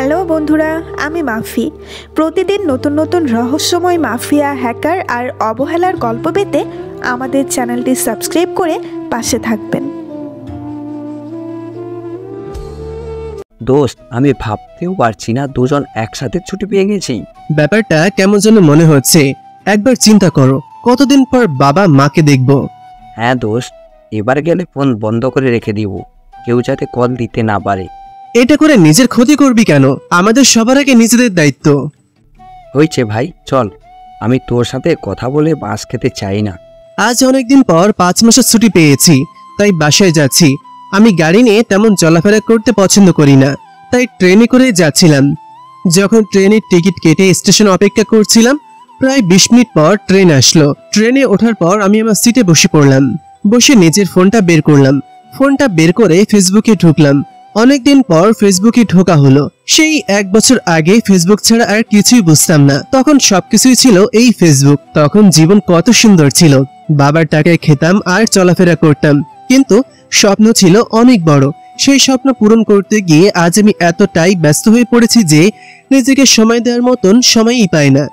Hello বন্ধুরা, আমি মাফি। প্রতিদিন নতুন নতুন রহস্যময় মাফিয়া, হ্যাকার আর অবহেলার গল্প পেতে আমাদের চ্যানেলটি সাবস্ক্রাইব করে পাশে থাকবেন। দোস্ত, আমি ভাবতেও পারছি না দুজন একসাথে ছুটি পেয়ে গেছি। ব্যাপারটা কেমন যেন মনে হচ্ছে। একবার চিন্তা করো, কতদিন পর বাবা মাকে দেখব। হ্যাঁ দোস্ত, এবার গেলে ফোন বন্ধ করে রেখে দিব, কেউ যাতে কল দিতে না পারে। এটা করে নিজের ক্ষতি করবি কেন? আমাদের সবার আগে নিজেদের দায়িত্ব। হয়েছে ভাই, চল। আমি তোর সাথে কথা বলে বাঁশ খেতে চাই না। আজ অনেকদিন পর 5 মাসের ছুটি পেয়েছি, তাই বাসায় যাচ্ছি। আমি গাড়ি নিয়ে তেমন চলাফেরা করতে পছন্দ করি না, তাই ট্রেনে করে যাচ্ছিলাম। যখন ট্রেনের টিকিট কেটে স্টেশনে অপেক্ষা করছিলাম, প্রায় 20 মিনিট পর ট্রেন আসলো। ট্রেনে ওঠার পর আমি আমার সিটে বসে পড়লাম। বসে নিজের ফোনটা বের করলাম। ফোনটা বের করে ফেসবুকে ঢুকলাম। অনেকদিন পর ফেসবুকে ঢোকা হলো। সেই 1 বছর আগে ফেসবুক ছাড়া আর কিছুই বুঝতাম না। তখন সবকিছুই ছিল এই ফেসবুক। তখন জীবন কত সুন্দর ছিল। বাবার টাকায় খেতাম আর চলাফেরা করতাম, কিন্তু স্বপ্ন ছিল অনেক বড়। সেই স্বপ্ন পূরণ করতে গিয়ে আজ আমি এতটাই ব্যস্ত হয়ে পড়েছি যে নিজেকে সময় দেওয়ার মতন সময়ই পাই না।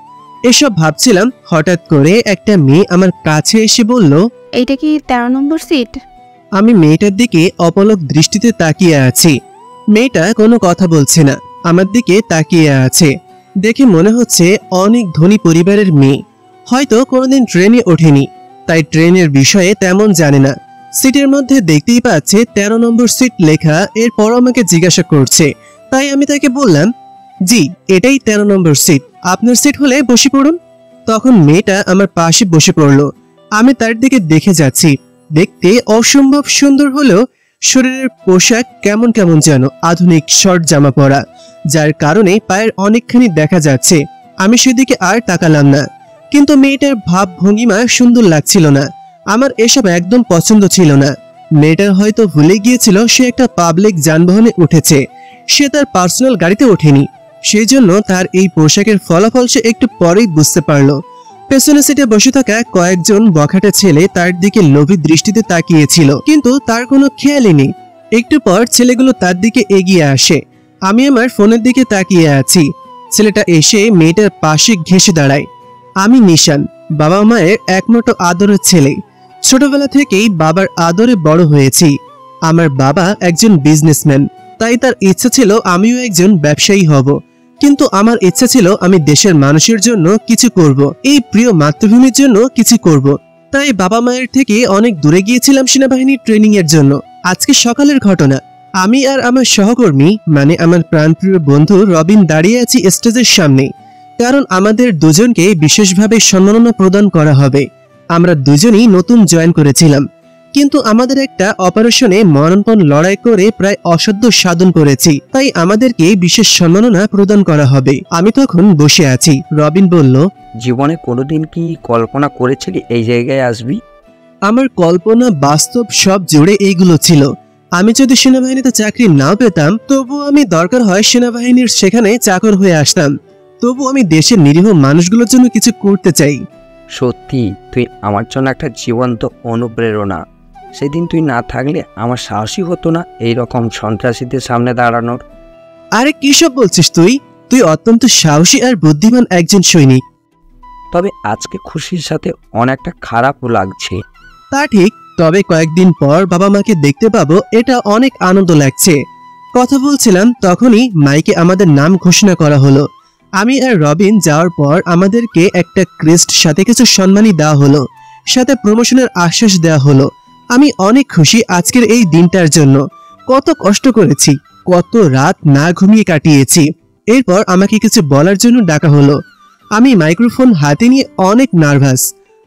এসব ভাবছিলাম, হঠাৎ করে একটা মেয়ে আমার কাছে এসে বলল, এইটা কি 13 নম্বর সিট? আমি মেয়েটার দিকে অপলক দৃষ্টিতে তাকিয়ে আছি। মেয়েটা কোনো কথা বলছে না, আমার দিকে তাকিয়ে আছে। দেখে মনে হচ্ছে অনেক ধনী পরিবারের মেয়ে, হয়তো কোনোদিন ট্রেনে ওঠেনি, তাই ট্রেনের বিষয়ে তেমন জানে না। সিটের মধ্যে দেখতেই পাচ্ছে 13 নম্বর সিট লেখা। এরপর আমাকে জিজ্ঞাসা করছে, তাই আমি তাকে বললাম, জি এটাই 13 নম্বর সিট, আপনার সিট হলে বসে পড়ুন। তখন মেয়েটা আমার পাশে বসে পড়লো। আমি তার দিকে দেখে যাচ্ছি। দেখতে অসম্ভব সুন্দর হলেও শরীরের পোশাক কেমন কেমন যেন আধুনিক শর্ট জামা পরা, যার কারণে পায়ের অনেকখানি দেখা যাচ্ছে। আমি সেদিকে আর তাকালাম না, কিন্তু মেয়েটার ভাব ভঙ্গিমা সুন্দর লাগছিল না। আমার এসব একদম পছন্দ ছিল না। মেয়েটার হয়তো ভুলে গিয়েছিল সে একটা পাবলিক যানবাহনে উঠেছে, সে তার পার্সোনাল গাড়িতে ওঠেনি। সেই জন্য তার এই পোশাকের ফলাফল সে একটু পরেই বুঝতে পারলো। পেছনে সিটে বসে থাকা কয়েকজন বখাটে ছেলে তার দিকে লোভী দৃষ্টিতে তাকিয়েছিল, কিন্তু তার কোনো খেয়ালই নেই। একটু পর ছেলেগুলো তার দিকে এগিয়ে আসে। আমি আমার ফোনের দিকে তাকিয়ে আছি। ছেলেটা এসে মেয়েটার পাশে ঘেঁষে দাঁড়ায়। আমি নিশান, বাবা মায়ের একমাত্র আদরের ছেলে। ছোটবেলা থেকেই বাবার আদরে বড় হয়েছি। আমার বাবা একজন বিজনেসম্যান, তাই তার ইচ্ছা ছিল আমিও একজন ব্যবসায়ী হব। কিন্তু আমার ইচ্ছা ছিল আমি দেশের মানুষের জন্য কিছু করব, এই প্রিয় মাতৃভূমির জন্য কিছু করব। তাই বাবা মায়ের থেকে অনেক দূরে গিয়েছিলাম সেনাবাহিনীর ট্রেনিং এর জন্য। আজকে সকালের ঘটনা, আমি আর আমার সহকর্মী মানে আমার প্রাণপ্রিয় বন্ধু রবিন দাঁড়িয়ে আছি স্টেজের সামনে, কারণ আমাদের দুজনকে বিশেষভাবে সম্মাননা প্রদান করা হবে। আমরা দুজনই নতুন জয়েন করেছিলাম, কিন্তু আমাদের একটা অপারেশনে মরণপণ লড়াই করে প্রায় অসাধ্য সাধন করেছি, তাই আমাদেরকে বিশেষ সম্মাননা প্রদান করা হবে। আমি তখন বসে আছি। রবিন বলল, জীবনে কোনোদিন কি কল্পনা করেছিলি এই জায়গায় আসবি? আমার কল্পনা বাস্তব সব জুড়ে এইগুলো ছিল। আমি যদি সেনাবাহিনীতে চাকরি নাও পেতাম, তবু আমি দরকার হয় সেনাবাহিনীর সেখানে চাকর হয়ে আসতাম। তবু আমি দেশের নিরীহ মানুষগুলোর জন্য কিছু করতে চাই। সত্যি তুই আমার জন্য একটা জীবন্ত অনুপ্রেরণা। সেদিন তুই না থাকলে আমার সাহসই হতো না এই রকম সন্ত্রাসীদের সামনে দাঁড়ানোর। আরে কিসব বলছিস তুই? তুই অত্যন্ত সাহসী আর বুদ্ধিমান একজন সৈনিক। তবে আজকে খুশির সাথে অনেকটা খারাপও লাগছে। তা ঠিক, তবে কয়েকদিন পর বাবা মাকে দেখতে পাবো, এটা অনেক আনন্দ লাগছে। কথা বলছিলাম, তখনই মাইকে আমাদের নাম ঘোষণা করা হলো। আমি আর রবিন যাওয়ার পর আমাদেরকে একটা ক্রেস্ট সাথে কিছু সম্মানী দেওয়া হলো, সাথে প্রমোশনের আশ্বাস দেওয়া হলো। আমি অনেক খুশি আজকের এই দিনটার জন্য। কত কষ্ট করেছি, কত রাত না ঘুমিয়ে কাটিয়েছি। এরপর আমাকে কিছু বলার জন্য ডাকা হলো। আমি মাইক্রোফোন হাতে নিয়ে অনেক নার্ভাস।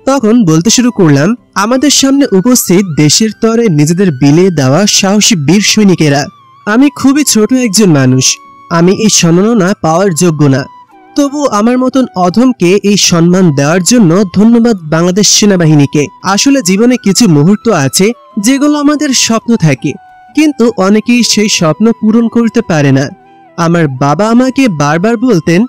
তখন বলতে শুরু করলাম, আমাদের সামনে উপস্থিত দেশের তরে নিজেদের বিলিয়ে দেওয়া সাহসী বীর সৈনিকেরা। আমি খুবই ছোট একজন মানুষ, আমি এই সম্মাননা পাওয়ার যোগ্য না। তবু আমার মতন অধমকে এই সম্মান দেওয়ার জন্য ধন্যবাদ বাংলাদেশ সেনাবাহিনীকে। আসলে জীবনে কিছু মুহূর্ত আছে যেগুলো আমাদের স্বপ্ন থাকে, কিন্তু অনেকেই সেই স্বপ্ন পূরণ করতে পারে না। আমার বাবা আমাকে বারবার বলতেন,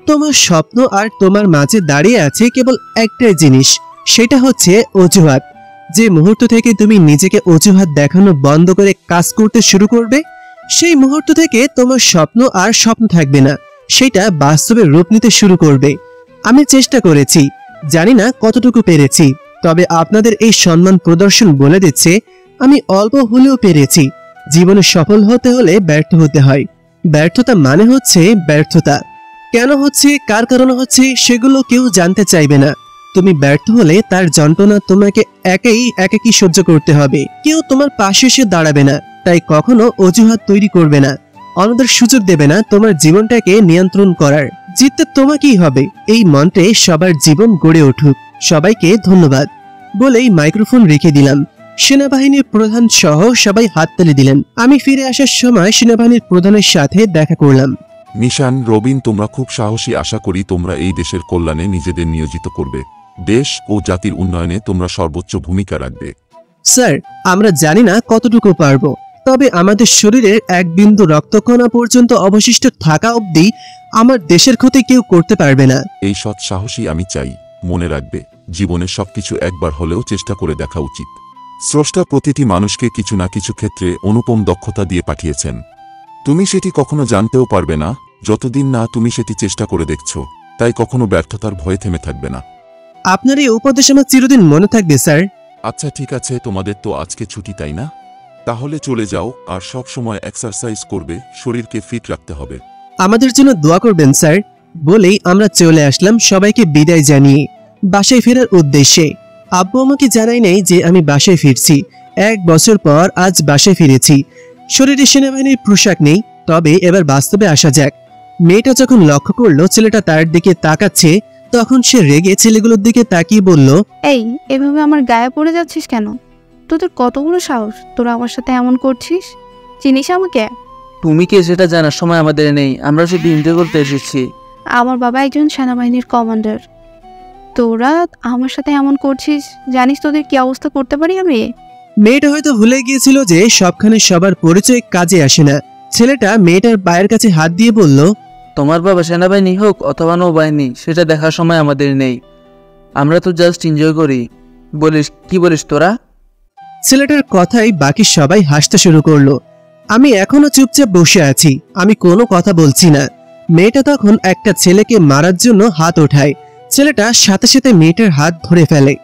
তোমার স্বপ্ন আর তোমার মাঝে দাঁড়িয়ে আছে কেবল একটাই জিনিস, সেটা হচ্ছে অজুহাত। যে মুহূর্ত থেকে তুমি নিজেকে অজুহাত দেখানো বন্ধ করে কাজ করতে শুরু করবে, সেই মুহূর্ত থেকে তোমার স্বপ্ন আর স্বপ্ন থাকবে না, সেটা বাস্তবে রূপ নিতে শুরু করবে। আমি চেষ্টা করেছি, জানি না কতটুকু পেরেছি, তবে আপনাদের এই সম্মান প্রদর্শন বলে দিচ্ছে আমি অল্প হলেও পেরেছি। জীবনে সফল হতে হলে ব্যর্থ হতে হয়। ব্যর্থতা মানে হচ্ছে ব্যর্থতা। কেন হচ্ছে, কার কারণে হচ্ছে, সেগুলো কেউ জানতে চাইবে না। তুমি ব্যর্থ হলে তার যন্ত্রণা তোমাকে একাই সহ্য করতে হবে। কেউ তোমার পাশে এসে দাঁড়াবে না, তাই কখনো অজুহাত তৈরি করবে না। অন্যদের সুযোগ দেবে না তোমার জীবনটাকে নিয়ন্ত্রণ করার। জিততে তোমাকেই হবে। এই মন্ত্রে সবার জীবন গড়ে উঠুক। সবাইকে ধন্যবাদ বলেই মাইক্রোফোন রেখে দিলাম। সেনাবাহিনীর প্রধান সহ সবাই হাততালি দিলেন। আমি ফিরে আসার সময় সেনাবাহিনীর প্রধানের সাথে দেখা করলাম। নিশান, রবিন, তোমরা খুব সাহসী। আশা করি তোমরা এই দেশের কল্যাণে নিজেদের নিয়োজিত করবে। দেশ ও জাতির উন্নয়নে তোমরা সর্বোচ্চ ভূমিকা রাখবে। স্যার, আমরা জানি না কতটুকু পারবো, তবে আমাদের শরীরের এক বিন্দু রক্তকণা পর্যন্ত অবশিষ্ট থাকা অবধি আমার দেশের ক্ষতি কেউ করতে পারবে না। এই সৎ সাহসী আমি চাই। মনে রাখবে, জীবনে সবকিছু একবার হলেও চেষ্টা করে দেখা উচিত। স্রষ্টা প্রতিটি মানুষকে কিছু না কিছু ক্ষেত্রে অনুপম দক্ষতা দিয়ে পাঠিয়েছেন। তুমি সেটি কখনো জানতেও পারবে না যতদিন না তুমি সেটি চেষ্টা করে দেখছো। তাই কখনো ব্যর্থতার ভয়ে থেমে থাকবে না। আপনার এই উপদেশ আমার চিরদিন মনে থাকবে স্যার। আচ্ছা ঠিক আছে, তোমাদের তো আজকে ছুটি তাই না? তাহলে চলে যাও, আর সব সময় এক্সারসাইজ করবে, শরীরকে ফিট রাখতে হবে। আমাদের জন্য দোয়া করবেন স্যার বলেই আমরা চলে আসলাম সবাইকে বিদায় জানিয়ে বাসায় ফেরার উদ্দেশ্যে। আব্বু আমাকে জানাই নাই যে আমি বাসায় ফিরছি। 1 বছর পর আজ বাসায় ফিরেছি। শরীরে সেনাবাহিনীর পোশাক নেই, তবে এবার বাস্তবে আসা যাক। মেয়েটা যখন লক্ষ্য করলো ছেলেটা তার দিকে তাকাচ্ছে, তখন সে রেগে ছেলেগুলোর দিকে তাকিয়ে বলল, এই এভাবে আমার গায়ে পড়ে যাচ্ছিস কেন? তোদের কত বড় সাহস, তোরা আমার সাথে এমন করছিস? চিনিস আমাকে? তুমি কে সেটা জানার সময় আমাদের নেই, আমরা শুধু এনজয় করতে এসেছি। আমার বাবা একজন সেনাবাহিনীর কমান্ডার। তোরা আমার সাথে এমন করছিস, জানিস তোদের কি অবস্থা করতে পারি আমি? মেয়েটা হয়তো ভুলে গিয়েছিল যে সবখানে সবার পরিচয় কাজে আসে না। ছেলেটা মেয়েটার পায়ের কাছে হাত দিয়ে বলল, তোমার বাবা সেনাবাহিনী হোক অথবা নৌবাহিনী, সেটা দেখার সময় আমাদের নেই। আমরা তো জাস্ট এনজয় করি। কি বলিস তোরা? ছেলেটার কথাই বাকি সবাই হাসতে শুরু করলো। আমি এখনো চুপচাপ বসে আছি, আমি কোনো কথা বলছি না। মেয়েটা তখন একটা ছেলেকে মারার জন্য হাত ওঠায়। ছেলেটা সাথে সাথে মেয়েটার হাত ধরে ফেলে।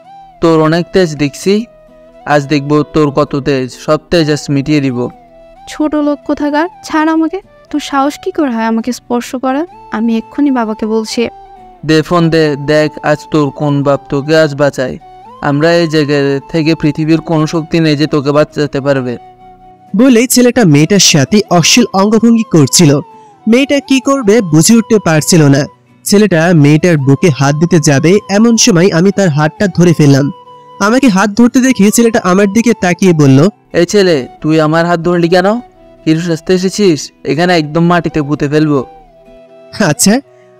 তোর অনেক তেজ দেখছি, আজ দেখবো তোর কত তেজ। সব তেজ আজ মিটিয়ে দিব। ছোট লোক কোথাকার, ছাড় আমাকে। তোর সাহস কি করে হয় আমাকে স্পর্শ করা? আমি এক্ষুনি বাবাকে বলছি। দে ফোন দে, দেখ আজ তোর কোন বাপ তোকে আজ বাঁচায়। আমরা এই জায়গা থেকে পৃথিবীর কোনো শক্তি নেই যে তোকে বাঁচাতে পারবে। বলেই ছেলেটা মেয়েটার সাথে অশ্লীল অঙ্গভঙ্গি করছিল। মেয়েটা কি করবে বুঝে উঠতে পারছিল না। ছেলেটা মেয়েটার বুকে হাত দিতে যাবে, এমন সময় আমি তার হাতটা ধরে ফেললাম। আমাকে হাত ধরতে দেখে ছেলেটা আমার দিকে তাকিয়ে বলল, এই ছেলে, তুই আমার হাত ধরলি কেন? হিরো সাজতে এসেছিস? এখানে একদম মাটিতে পুঁতে ফেলবো। আচ্ছা,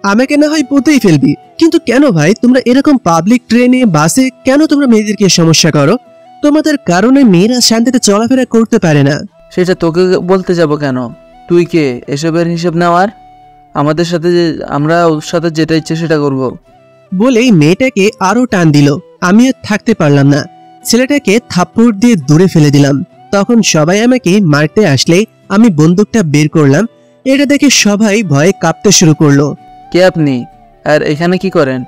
আমাকে না হয় পুঁতেই ফেলবি, কিন্তু কেন ভাই? তোমরা এরকম পাবলিক ট্রেনে বাসে কেন তোমরা মেয়েদেরকে সমস্যা করো? তোমাদের কারণে মেয়েরা শান্তিতে চলাফেরা করতে পারে না। সেটা তোকে বলতে যাব কেন? তুই কে এসবের হিসেব নেওয়ার? আমাদের সাথে আমরা ওর সাথে যেটা ইচ্ছে সেটা করব। বলেই মেয়েটাকে আরো টান দিল। আমি আর থাকতে পারলাম না, ছেলেটাকে থাপ্পড় দিয়ে দূরে ফেলে দিলাম। তখন সবাই আমাকে মারতে আসলে আমি বন্দুকটা বের করলাম। এটা দেখে সবাই ভয়ে কাঁপতে শুরু করলো। কে আপনি, আর এখানে কি করেন?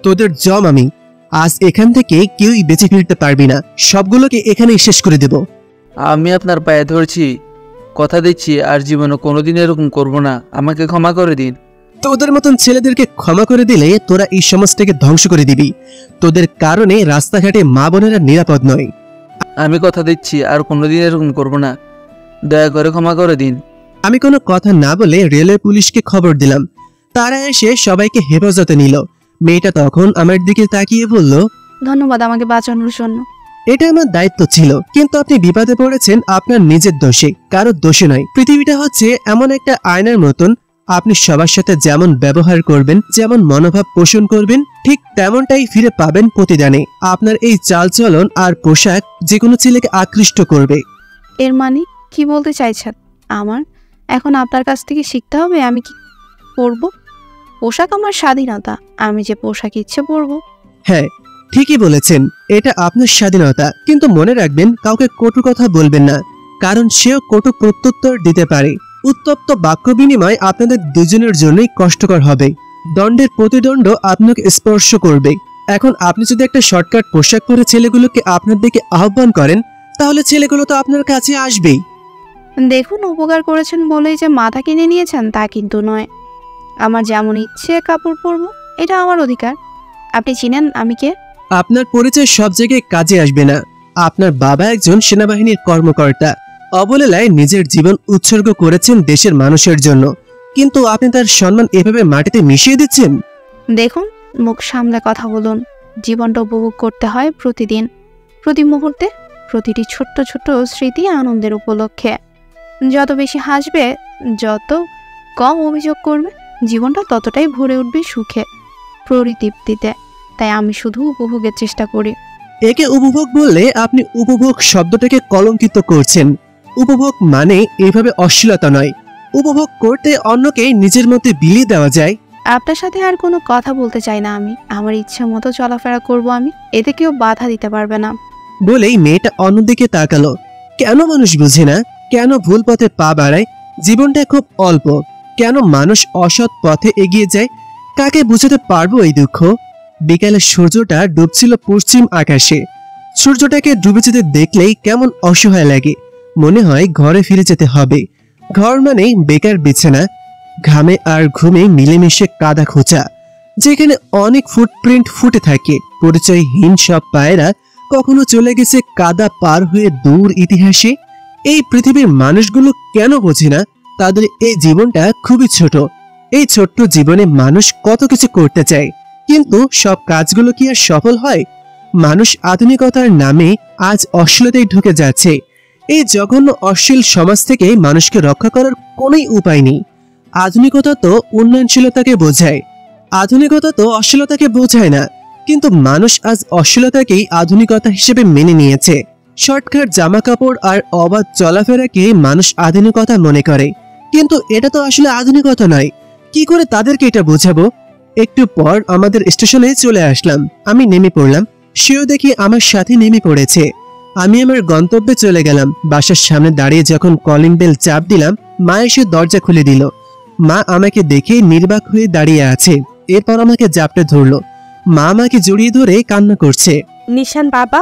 তোদের জম আমি। আজ এখান থেকে কেউই বেঁচে ফিরতে পারবি না, সবগুলোকে এখানেই শেষ করে দেব। আমি আপনার পায়ে ধরছি, কথা দিচ্ছি আর জীবনে কোনোদিন এরকম করব না। আমাকে ক্ষমা করে দিন। তোদের মতন ছেলেদেরকে ক্ষমা করে দিলে তোরা এই সমাজটাকে ধ্বংস করে দিবি। তোদের কারণে রাস্তাঘাটে মা বোনেরা নিরাপদ নয়। আমি কথা দিচ্ছি আর কোনোদিন এরকম করব না। দয়া করে ক্ষমা করে দিন। আমি কোনো কথা না বলে রেলওয়ে পুলিশকে খবর দিলাম। তারা এসে সবাইকে হেফাজতে নিল। মেয়েটা তখন আমার দিকে তাকিয়ে বলল, ধন্যবাদ আমাকে বাঁচানোর জন্য। এটা আমার দায়িত্ব ছিল, কিন্তু আপনি বিপদে পড়েছেন আপনার নিজের দোষে, কারোর দোষে নয়। পৃথিবীটা হচ্ছে এমন একটা আয়নার মতন, আপনি সবার সাথে যেমন ব্যবহার করবেন, যেমন মনোভাব পোষণ করবেন, ঠিক তেমনটাই ফিরে পাবেন প্রতিদানে। আপনার এই চালচলন আর পোশাক যে কোনো ছেলেকে আকৃষ্ট করবে। এর মানে কি বলতে চাইছেন? আমার এখন আপনার কাছ থেকে শিখতে হবে আমি কি পরব? পোশাক আমার স্বাধীনতা, আমি যে পোশাক ইচ্ছে পরব। হ্যাঁ, ঠিকই বলেছেন, এটা আপনার স্বাধীনতা, কিন্তু মনে রাখবেন কাউকে কটু কথা বলবেন না। কারণ সেও কটু প্রত্যুত্তর দিতে পারে। উত্তপ্ত বাক্য বিনিময় আপনাদের দুজনের জন্যই কষ্টকর হবে। দণ্ডের প্রতিদণ্ড আপনাকে স্পর্শ করবে। এখন আপনি যদি একটা শর্টকাট পোশাক পরে ছেলেগুলোকে আপনার দিকে আহ্বান করেন, তাহলে ছেলেগুলো তো আপনার কাছে আসবেই। দেখুন, উপকার করেছেন বলেই যে মাথা কিনে নিয়েছেন তা কিন্তু নয়। আমার যেমন ইচ্ছে কাপড় পরবো, এটা আমার অধিকার। আপনি চিনেন আমি কে? আপনার পরিচয় সব জায়গায় কাজে আসবে না। আপনার বাবা একজন সেনাবাহিনীর কর্মকর্তা, অবহেলায় নিজের জীবন উৎসর্গ করেছেন দেশের মানুষের জন্য, কিন্তু আপনি তার সম্মান এভাবে মাটিতে মিশিয়ে দিচ্ছেন। দেখুন, মুখ সামলে কথা বলুন। জীবনটা উপভোগ করতে হয় প্রতিদিন, প্রতি মুহূর্তে, প্রতিটি ছোট্ট ছোট্ট স্মৃতি আনন্দের উপলক্ষে। যত বেশি হাসবে, যত কম অভিযোগ করবে, জীবনটা ততটাই ভরে উঠবে সুখে, পরিতৃপ্তিতে। তাই আমি শুধু উপভোগের চেষ্টা করি। একে উপভোগ বললে আপনি উপভোগ শব্দটাকে কলঙ্কিত করছেন। উপভোগ মানে এইভাবে অশ্লীলতা নয়। উপভোগ করতে অন্যকে নিজের মধ্যে বিলিয়ে দেওয়া যায়। আপনার সাথে আর কোনো কথা বলতে চাই না আমি। আমার ইচ্ছে মতো চলাফেরা করব আমি, এতে কেউ বাধা দিতে পারবে না। বলেই মেয়েটা অন্যদিকে তাকালো। কেন মানুষ বুঝে না? কেন ভুল পথে পা বাড়ায়? জীবনটা খুব অল্প। কেন মানুষ অসৎ পথে এগিয়ে যায়? কাকে বুঝাতে পারবো এই দুঃখ? বিকালে সূর্যটা ডুবছিল পশ্চিম আকাশে। সূর্যটাকে ডুবে যেতে দেখলেই কেমন অসহায় লাগে। মনে হয় ঘরে ফিরে যেতে হবে। ঘর মানে বেকার বিছানা, ঘামে আর ঘুমে মিলেমিশে কাদা খোঁচা, যেখানে অনেক ফুটপ্রিন্ট ফুটে থাকে। পরিচয়হীন সব পায়রা কখনো চলে গেছে কাদা পার হয়ে দূর ইতিহাসে। এই পৃথিবীর মানুষগুলো কেন বোঝে না তাদের এই জীবনটা খুবই ছোট। এই ছোট্ট জীবনে মানুষ কত কিছু করতে চায়, কিন্তু সব কাজগুলো কি আর সফল হয়? মানুষ আধুনিকতার নামে আজ অশ্লীলতায় ঢুকে যাচ্ছে। এই জঘন্য অশ্লীল সমাজ থেকে মানুষকে রক্ষা করার কোনোই উপায় নেই। আধুনিকতা তো উন্নয়নশীলতাকে বোঝায়, আধুনিকতা তো অশ্লীলতাকে বোঝায় না। কিন্তু মানুষ আজ অশ্লীলতাকেই আধুনিকতা হিসেবে মেনে নিয়েছে। শর্টকাট জামা কাপড় আর অবাধ চলাফেরাকে মানুষ আধুনিকতা মনে করে, কিন্তু এটা তো আসলে আধুনিকতা নয়। কি করে তাদেরকে এটা বোঝাবো? একটু পর আমাদের স্টেশনে চলে আসলাম। আমি নেমে পড়লাম, সেও দেখি আমার সাথে নেমে পড়েছে। আমি আমার গন্তব্যে চলে গেলাম। বাসার সামনে দাঁড়িয়ে যখন কলিং বেল চাপ দিলাম, মা এসে দরজা খুলে দিল। মা আমাকে দেখে নির্বাক হয়ে দাঁড়িয়ে আছে। এরপর আমাকে জাপটে ধরলো। মা আমাকে জড়িয়ে ধরে কান্না করছে। নিশান বাবা,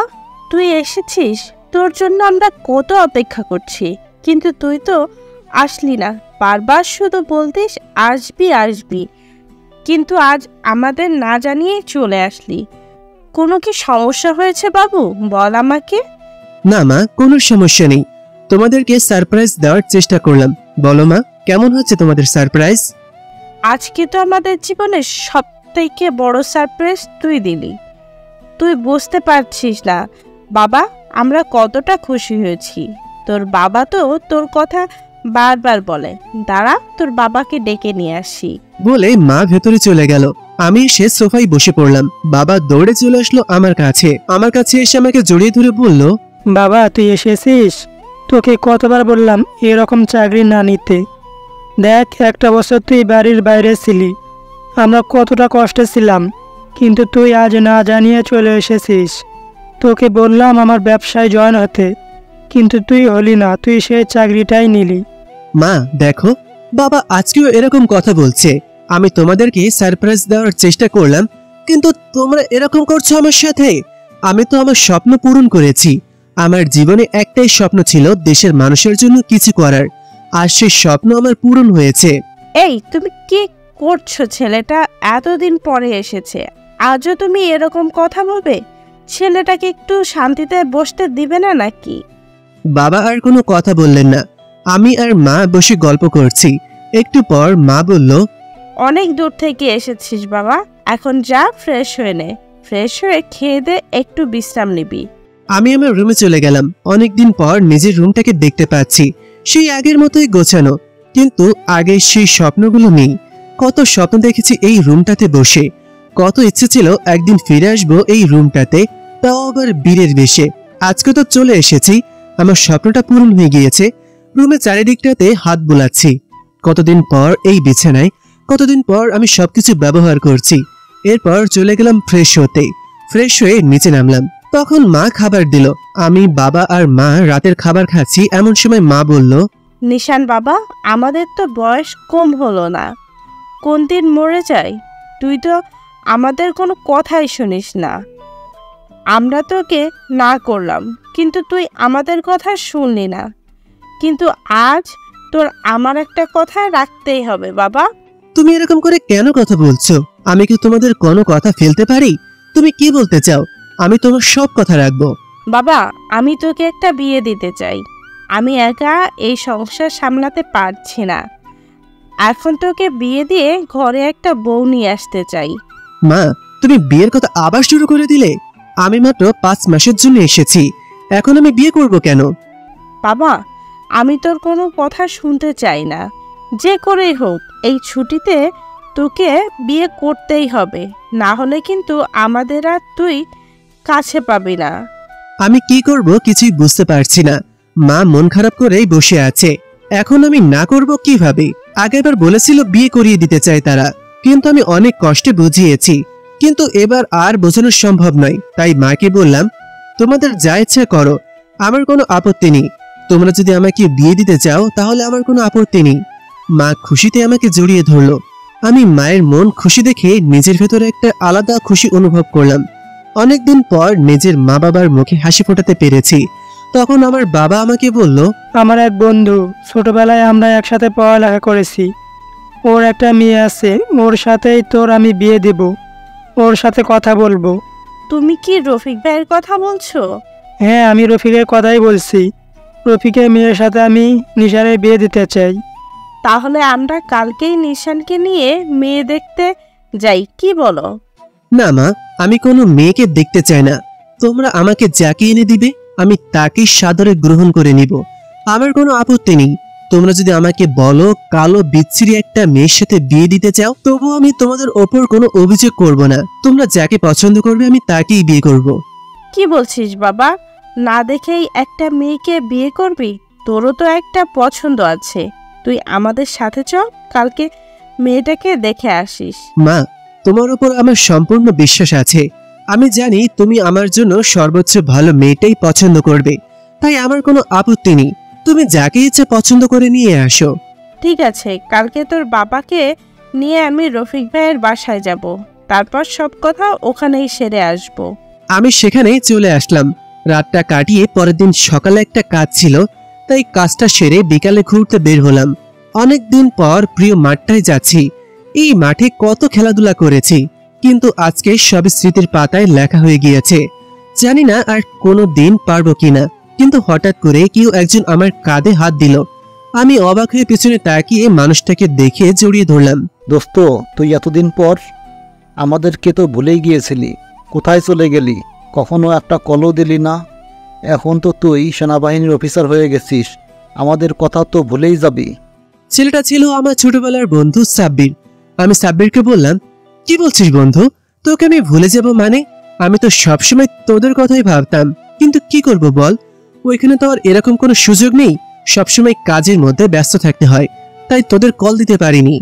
তুই এসেছিস? তোর জন্য আমরা কত অপেক্ষা করছি, কিন্তু তুই তো আসলি না। বারবার শুধু বলতিস আসবি আসবি, কিন্তু আজ আমাদের না জানিয়ে চলে আসলি। কোনো কি সমস্যা হয়েছে বাবু? বল আমাকে। না মা, কোনো সমস্যা নেই। তোমাদেরকে সারপ্রাইজ দেওয়ার চেষ্টা করলাম। বলো মা, কেমন হচ্ছে তোমাদের সারপ্রাইজ? আজকে তো আমাদের জীবনের সবথেকে বড় সারপ্রাইজ তুই দিলি। তুই বুঝতে পারছিস না বাবা, আমরা কতটা খুশি হয়েছি। তোর বাবা তো তোর কথা বারবার বলে। দাঁড়া, তোর বাবাকে ডেকে নিয়ে আসি। বলে মা ভেতরে চলে গেল। আমি এসে সোফায় বসে পড়লাম। বাবা দৌড়ে চলে আসলো আমার কাছে এসে আমাকে জড়িয়ে ধরে বলল, বাবা তুই এসেছিস? তোকে কতবার বললাম এরকম চাকরি না নিতে। দেখ, একটা বছর তুই বাড়ির বাইরে ছিলি, আমরা কতটা কষ্টে ছিলাম, কিন্তু তুই আজ না জানিয়ে চলে এসেছিস। তোকে বললাম আমার ব্যবসায় জয়েন হতে, কিন্তু তুই হলি না, তুই সেই চাকরিটাই নিলি। মা দেখো, বাবা আজকেও এরকম কথা বলছে। আমি তোমাদেরকে সারপ্রাইজ দেওয়ার চেষ্টা করলাম, কিন্তু তোমরা এরকম করছো আমার সাথে। আমি তো আমার স্বপ্ন পূরণ করেছি। আমার জীবনে একটাই স্বপ্ন ছিল দেশের মানুষের জন্য কিছু করার, আর সেই স্বপ্ন আমার পূরণ হয়েছে। এই তুমি কি করছো? ছেলেটা এতদিন পরে এসেছে, আজও তুমি এরকম কথা বলবে? ছেলেটাকে একটু শান্তিতে বসতে দিবে না নাকি? বাবা আর কোনো কথা বললেন না। আমি আর মা বসে গল্প করছি। একটু পর মা বলল, অনেক দূর থেকে এসেছিস বাবা, এখন যা ফ্রেশ হয়ে নে। ফ্রেশ হয়ে খেয়ে দে, একটু বিশ্রাম নিবি। আমি আমার রুমে চলে গেলাম। অনেকদিন পর নিজের রুমটাকে দেখতে পাচ্ছি, সেই আগের মতোই গোছানো, কিন্তু আগে সেই স্বপ্নগুলো নেই। কত স্বপ্ন দেখেছি এই রুমটাতে বসে। কত ইচ্ছে ছিল একদিন ফিরে আসবো এই রুমটাতে, তাও আবার বীরের বেশে। আজকে তো চলে এসেছি, আমার স্বপ্নটা পূরণ হয়ে গিয়েছে। রুমে চারিদিকটাতে হাত বুলাচ্ছি। কতদিন পর এই বিছানায়, কতদিন পর আমি সবকিছু ব্যবহার করছি। এরপর চলে গেলাম ফ্রেশ হতে। ফ্রেশ হয়ে নিচে নামলাম, তখন মা খাবার দিল। আমি, বাবা আর মা রাতের খাবার খাচ্ছি, এমন সময় মা বলল, নিশান বাবা, আমাদের তো বয়স কম হলো না, কোন দিন মরে যাই। তুই তো আমাদের কোনো কথাই শুনিস না। আমরা তোকে না করলাম, কিন্তু তুই আমাদের কথা শুনলি না। কিন্তু আজ তোর আমার একটা কথা রাখতেই হবে বাবা। তুমি এরকম করে কেন কথা বলছো? আমি কি তোমাদের কোনো কথা ফেলতে পারি? তুমি কি বলতে চাও? আমি তোমার সব কথা রাখবো। বাবা, আমি তোকে একটা বিয়ে দিতে চাই। আমি একা এই সংসার সামলাতে পারছি না। এখন তোকে বিয়ে দিয়ে ঘরে একটা বউ নিয়ে আসতে চাই। মা, তুমি বিয়ের কথা আবার শুরু করে দিলে। আমি মাত্র 5 মাসের জন্য এসেছি, এখন আমি বিয়ে করব কেন? বাবা, আমি তোর কোনো কথা শুনতে চাই না। যে করেই হোক এই ছুটিতে তোকে বিয়ে করতেই হবে, না হলে কিন্তু আমাদের আর তুই কাছে পাবি না। আমি কি করব কিছুই বুঝতে পারছি না। মা মন খারাপ করেই বসে আছে। এখন আমি না করব কিভাবে? আগেরবার বলেছিল বিয়ে করিয়ে দিতে চায় তারা, কিন্তু আমি অনেক কষ্টে বুঝিয়েছি, কিন্তু এবার আর বোঝানো সম্ভব নয়। তাই মাকে বললাম, তোমাদের যা ইচ্ছা করো, আমার কোনো আপত্তি নেই। তোমরা যদি আমাকে বিয়ে দিতে চাও তাহলে আমার কোনো আপত্তি নেই। মা খুশিতে আমাকে জড়িয়ে ধরলো। আমি মায়ের মন খুশি দেখে নিজের ভেতরে একটা আলাদা খুশি অনুভব করলাম। অনেকদিন পর নিজের মা বাবার মুখে হাসি ফোটাতে পেরেছি। তখন আমার বাবা আমাকে বলল, আমার এক বন্ধু, ছোটবেলায় আমরা একসাথে পড়ালেখা করেছি। ওর একটা মেয়ে আছে, ওর সাথেই তোর আমি বিয়ে দেব। ওর সাথে কথা বলবো। তুমি কি রফিক ভাইয়ের কথা বলছো? হ্যাঁ, আমি রফিকের কথাই বলছি। রফিকের মেয়ের সাথে আমি নিশানের বিয়ে দিতে চাই। তাহলে আমরা কালকেই নিশানকে নিয়ে মেয়ে দেখতে যাই, কি বলো? না মা, আমি কোনো মেয়েকে দেখতে চাই না। তোমরা আমাকে যাকে এনে দিবে আমি তাকেই সাদরে গ্রহণ করে নিব। আমার কোনো আপত্তি নেই। তোমরা যদি আমাকে বলো কালো বিচ্ছিরি একটা মেয়ের সাথে বিয়ে দিতে চাও, তবু আমি তোমাদের ওপর কোনো অভিযোগ করব না। তোমরা যাকে পছন্দ করবে আমি তাকেই বিয়ে করব। কি বলছিস বাবা? না দেখেই একটা মেয়েকে বিয়ে করবি? তোরও তো একটা পছন্দ আছে। তুই আমাদের সাথে চল, কালকে মেয়েটাকে দেখে আসিস। মা, তোমার উপর আমার সম্পূর্ণ বিশ্বাস আছে। আমি জানি তুমি আমার জন্য সর্বোচ্চ ভালো মেয়েটাই পছন্দ করবে, তাই আমার কোনো আপত্তি নেই। তুমি যাকে ইচ্ছা পছন্দ করে নিয়ে আসো। ঠিক আছে, কালকে তোর বাবাকে নিয়ে আমি রফিক ভাইয়ের বাসায় যাব, তারপর সব কথা ওখানেই সেরে আসব। আমি সেখানে চলে আসলাম। রাতটা কাটিয়ে পরের দিন সকালে একটা কাজ ছিল, তাই কাজটা সেরে বিকালে ঘুরতে বের হলাম। অনেক দিন পর প্রিয় মাঠটায় যাচ্ছি। এই মাঠে কত খেলাধুলা করেছি, কিন্তু আজকে সব স্মৃতির পাতায় লেখা হয়ে গিয়েছে। জানি না আর কোনো দিন পারবো কিনা। কিন্তু হঠাৎ করে কেউ একজন আমার কাঁধে হাত দিল। আমি অবাক হয়ে পিছনে তাকিয়ে মানুষটাকে দেখে জড়িয়ে ধরলাম। দোস্ত, তুই এতদিন পর আমাদেরকে তো ভুলেই গিয়েছিলি। কোথায় চলে গেলি? কখনো একটা কলও দিলি না। এখন তো তুই সেনাবাহিনীর অফিসার হয়ে গেছিস, আমাদের কথা তো ভুলেই যাবি। ছেলেটা ছিল আমার ছোটবেলার বন্ধু সাব্বির। আমি সাব্বিরকে বললাম, কি বলছিস বন্ধু? তোকে আমি ভুলে যাব মানে? আমি তো সবসময় তোদের কথাই ভাবতাম, কিন্তু কি করব বল? ওইখানে তো আর এরকম কোনো সুযোগ নেই। সবসময় কাজের মধ্যে ব্যস্ত থাকতে হয়, তাই তোদের কল দিতে পারিনি।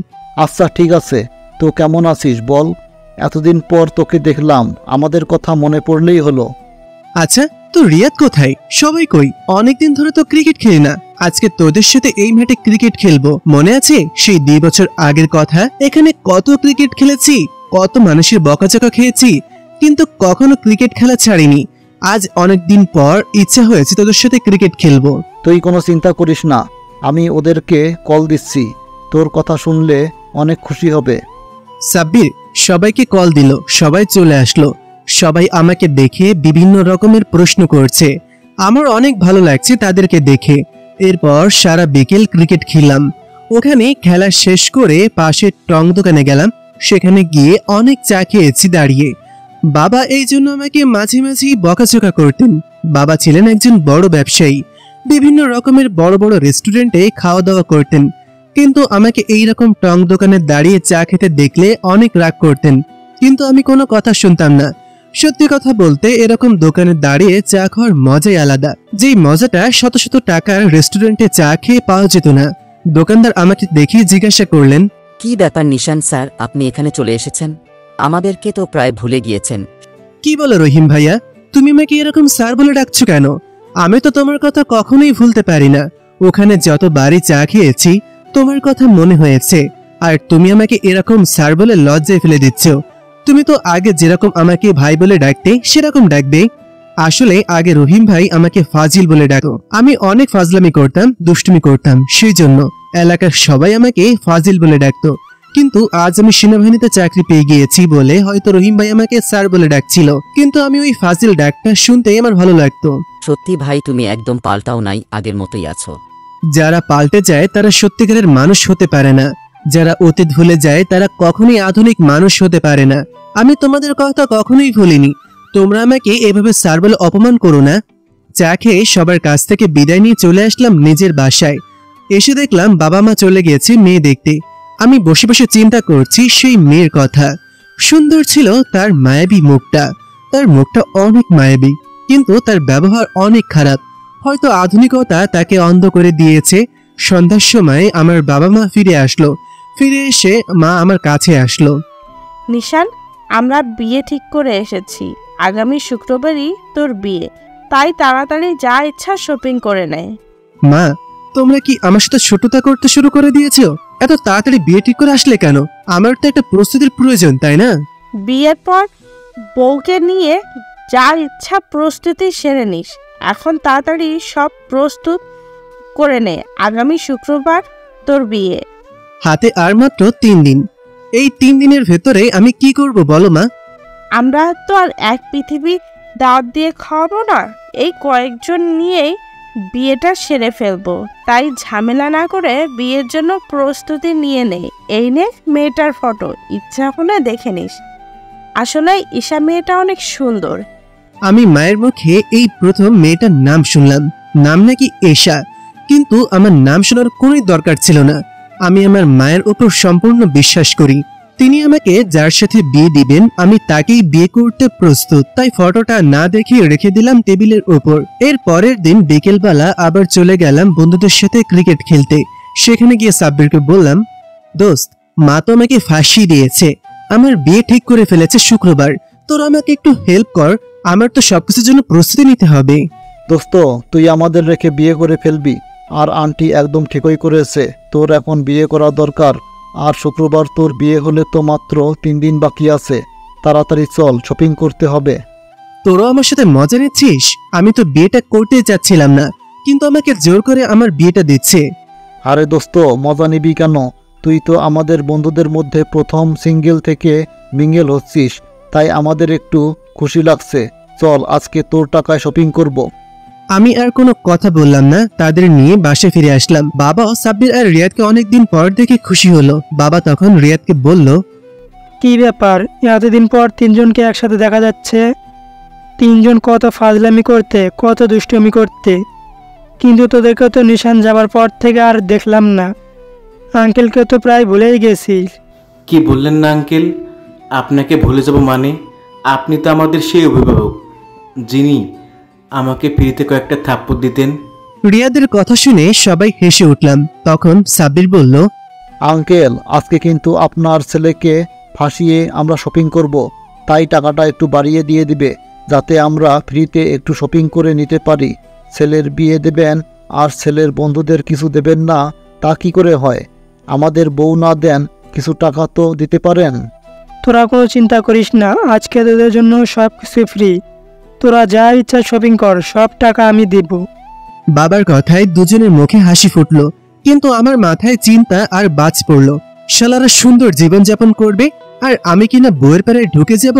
আচ্ছা ঠিক আছে, তো কেমন আছিস বল? এতদিন পর তোকে দেখলাম, আমাদের কথা মনে পড়লেই হলো। আচ্ছা, তো রিয়াদ কোথায়? সবাই কই? অনেকদিন ধরে তো ক্রিকেট খেলি না। আজকে তোদের সাথে এই মাঠে ক্রিকেট খেলবো। মনে আছে সেই 2 বছর আগের কথা? এখানে কত ক্রিকেট খেলেছি, কত মানুষের বকাচকা খেয়েছি, কিন্তু কখনো ক্রিকেট খেলা ছাড়িনি। আজ অনেকদিন পর ইচ্ছা হয়েছে তোদের সাথে ক্রিকেট খেলবো। তুই কোনো চিন্তা করিস না, আমি ওদেরকে কল দিচ্ছি। তোর কথা শুনলে অনেক খুশি হবে। সাব্বির সবাইকে কল দিল, সবাই চলে আসলো। সবাই আমাকে দেখে বিভিন্ন রকমের প্রশ্ন করছে। আমার অনেক ভালো লাগছে তাদেরকে দেখে। এরপর সারা বিকেল ক্রিকেট খেললাম। ওখানে খেলা শেষ করে পাশের টং দোকানে গেলাম। সেখানে গিয়ে অনেক চা খেয়েছি দাঁড়িয়ে। বাবা এই জন্য আমাকে মাঝে মাঝেই বকাঝকা করতেন। বাবা ছিলেন একজন বড় ব্যবসায়ী, বিভিন্ন রকমের বড় বড় রেস্টুরেন্টে খাওয়া দাওয়া করতেন, কিন্তু আমাকে এই রকম টং দোকানে দাঁড়িয়ে চা খেতে দেখলে অনেক রাগ করতেন। কিন্তু আমি কোনো কথা শুনতাম না। সত্যি কথা বলতে এরকম দোকানে দাঁড়িয়ে চা খাওয়ার মজাই আলাদা, যেই মজাটা শত শত টাকার রেস্টুরেন্টে চা খেয়ে পাওয়া যেত না। দোকানদার আমাকে দেখে জিজ্ঞাসা করলেন, কি ব্যাপার নিশান স্যার, আপনি এখানে চলে এসেছেন? আমাদেরকে তো প্রায় ভুলে গিয়েছেন। কি বলো রহিম ভাইয়া, তুমি আমাকে এরকম স্যার বলে ডাকছো কেন? আমি তো তোমার কথা কখনোই ভুলতে পারি না। ওখানে যতবারই চা খেয়েছি তোমার কথা মনে হয়েছে, আর তুমি আমাকে এরকম স্যার বলে লজ্জায় ফেলে দিচ্ছ। তুমি তো আগে যেরকম আমাকে ভাই বলে ডাকতে সেরকম ডাকবে। আসলে আগে রহিম ভাই আমাকে ফাজিল বলে ডাকো। আমি অনেক ফাজলামি করতাম, দুষ্টুমি করতাম, সেই জন্য এলাকার সবাই আমাকে ফাজিল বলে ডাকতো। কিন্তু আজ আমি সেনাবাহিনীতে চাকরি পেয়ে গিয়েছি বলে হয়তো রহিম ভাই আমাকে স্যার বলে ডাকছিল, কিন্তু আমি ওই ফাজিল ডাকটা শুনতেই আমার ভালো লাগতো। সত্যি ভাই তুমি একদম পাল্টাও নাই, আগের মতোই আছো। যারা পাল্টে যায় তারা সত্যিকারের মানুষ হতে পারে না। যারা অতীত ভুলে যায় তারা কখনোই আধুনিক মানুষ হতে পারে না। আমি তোমাদের কথা কখনোই ভুলিনি। তোমরা আমাকে এভাবে স্যার বলে অপমান করো না। চা খেয়ে সবার কাছ থেকে বিদায় নিয়ে চলে আসলাম নিজের বাসায়। এসে দেখলাম বাবা মা চলে গিয়েছে মেয়ে দেখতে। আমি বসে বসে চিন্তা করছি সেই মেয়ের কথা। সুন্দর ছিল তার মায়াবী মুখটা। তার মুখটা অনেক মায়াবী, কিন্তু তার ব্যবহার অনেক খারাপ। হয়তো আধুনিকতা তাকে অন্ধ করে দিয়েছে। সন্ধ্যার সময় আমার বাবা মা ফিরে আসলো। ফিরে এসে মা আমার কাছে আসলো। নিশান, আমরা বিয়ে ঠিক করে এসেছি। আগামী শুক্রবারই তোর বিয়ে, তাই তাড়াতাড়ি যা ইচ্ছা শপিং করে নেয়। মা, তোমরা কি আমার সাথে ছোটতা করতে শুরু করে দিয়েছো? এত তাড়াতাড়ি বিয়ে ঠিক করে আসলে কেন? আমার তো একটা প্রস্তুতির প্রয়োজন, তাই না? বিয়ের পর বউকে নিয়ে যা ইচ্ছা প্রস্তুতি সেরে নিস। এখন তাড়াতাড়ি সব প্রস্তুত করে নে, আগামী শুক্রবার তোর বিয়ে। হাতে আর মাত্র 3 দিন। এই 3 দিনের ভেতরে আমি কি করব বলো মা? আমরা তো আর এক পৃথিবী দাওয়াত দিয়ে খাওয়াবো না। এই কয়েকজন নিয়েই বিয়েটা সেরে ফেলবো, তাই ঝামেলা না করে বিয়ের জন্য প্রস্তুতি নিয়ে নে। এই নে মেয়েটার ফটো, ইচ্ছা হলে দেখে নিস। আসলে ঈশা মেয়েটা অনেক সুন্দর। আমি মায়ের মুখে এই প্রথম মেয়েটার নাম শুনলাম। নাম নাকি এশা, কিন্তু আমার নাম শোনার কোনোই দরকার ছিল না। আমি আমার মায়ের উপর সম্পূর্ণ বিশ্বাস করি। তিনি আমাকে যার সাথে বিয়ে দিবেন আমি তাকেই বিয়ে করতে প্রস্তুত। তাই ফটোটা না দেখে রেখে দিলাম টেবিলের উপর। এর পরের দিন বিকেলবেলা আবার চলে গেলাম বন্ধুদের সাথে ক্রিকেট খেলতে। সেখানে গিয়ে সাব্বিরকে বললাম, দোস্ত, মা তো আমাকে ফাঁসি দিয়েছে। আমার বিয়ে ঠিক করে ফেলেছে শুক্রবার। তোর আমাকে একটু হেল্প কর, আমার তো সবকিছুর জন্য প্রস্তুতি নিতে হবে। দোস্ত, তুই আমাদের রেখে বিয়ে করে ফেলবি। আর আন্টি একদম ঠিকই করেছে, তোর এখন বিয়ে করা দরকার। আর শুক্রবার তোর বিয়ে হলে তো মাত্র 3 দিন বাকি আছে। তাড়াতাড়ি চল, শপিং করতে হবে। তোরও আমার সাথে মজা নিচ্ছিস? আমি তো বিয়েটা করতে চাচ্ছিলাম না, কিন্তু আমাকে জোর করে আমার বিয়েটা দিচ্ছে। আরে দোস্ত, মজা নিবি কেন? তুই তো আমাদের বন্ধুদের মধ্যে প্রথম সিঙ্গেল থেকে মিঙ্গেল হচ্ছিস, তাই আমাদের একটু খুশি লাগছে। চল, আজকে তোর টাকায় শপিং করব। আমি আর কোনো কথা বললাম না, তাদের নিয়ে বাসে ফিরে আসলাম। বাবা সাব্বির আর রিয়াদকে অনেকদিন পর দেখে খুশি হলো। বাবা তখন রিয়াদকে বলল, কি ব্যাপার, এতদিন পর 3 জনকে একসাথে দেখা যাচ্ছে? 3 জন কত ফাজলামি করতে, কত দুষ্টুমি করতে, কিন্তু তোদেরকে তো নিশান যাবার পর থেকে আর দেখলাম না। আঙ্কেলকে তো প্রায় ভুলেই গেছিস। কি বললেন না আঙ্কেল? আপনাকে ভুলে যাব মানে? আপনি তো আমাদের সেই অভিভাবক যিনি আমাকে ফ্রিতে কয়েকটা থাপ্পড় দিতেন। রিয়াদের কথা শুনে সবাই হেসে উঠলাম। তখন সাব্বির বলল, আঙ্কেল, আজকে কিন্তু আপনার ছেলেকে ফাঁসিয়ে আমরা শপিং করব, তাই টাকাটা একটু বাড়িয়ে দিয়ে দিবে, যাতে আমরা ফ্রিতে একটু শপিং করে নিতে পারি। ছেলের বিয়ে দেবেন আর ছেলের বন্ধুদের কিছু দেবেন না, তা কি করে হয়? আমাদের বউ না দেন, কিছু টাকা তো দিতে পারেন। তোরা কোনো চিন্তা করিস না, আজকে তোদের জন্য সব কিছু ফ্রি। তোরা যা ইচ্ছা শপিং কর, সব টাকা আমি দেব। বাবার কথায় দুজনের মুখে হাসি ফুটল, কিন্তু আমার মাথায় চিন্তা আর বাজ পড়ল। শালারা সুন্দর জীবনযাপন করবে আর আমি কিনা বউয়ের পাড়ায় ঢুকে যাব,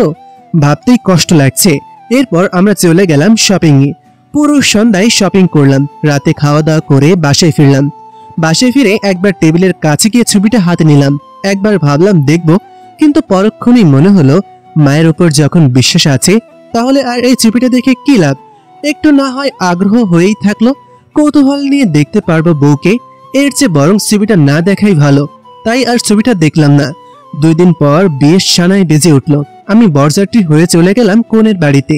ভাবতেই কষ্ট লাগছে। এরপর আমরা চলে গেলাম শপিং এ। পুরো সন্ধ্যায় শপিং করলাম। রাতে খাওয়া দাওয়া করে বাসায় ফিরলাম। বাসায় ফিরে একবার টেবিলের কাছে গিয়ে ছবিটা হাতে নিলাম। একবার ভাবলাম দেখব, কিন্তু পরক্ষণেই মনে হলো মায়ের উপর যখন বিশ্বাস আছে তাহলে আর এই ছবিটা দেখে কি লাভ? একটু না হয় আগ্রহ হয়েই থাকলো, কৌতূহল নিয়ে দেখতে পারবো বউকে। এর চেয়ে বরং ছবিটা না দেখাই ভালো। তাই আর ছবিটা দেখলাম না। 2 দিন পর বিয়ের সানাই বেজে উঠলো। আমি বরযাত্রী হয়ে চলে গেলাম কনের বাড়িতে।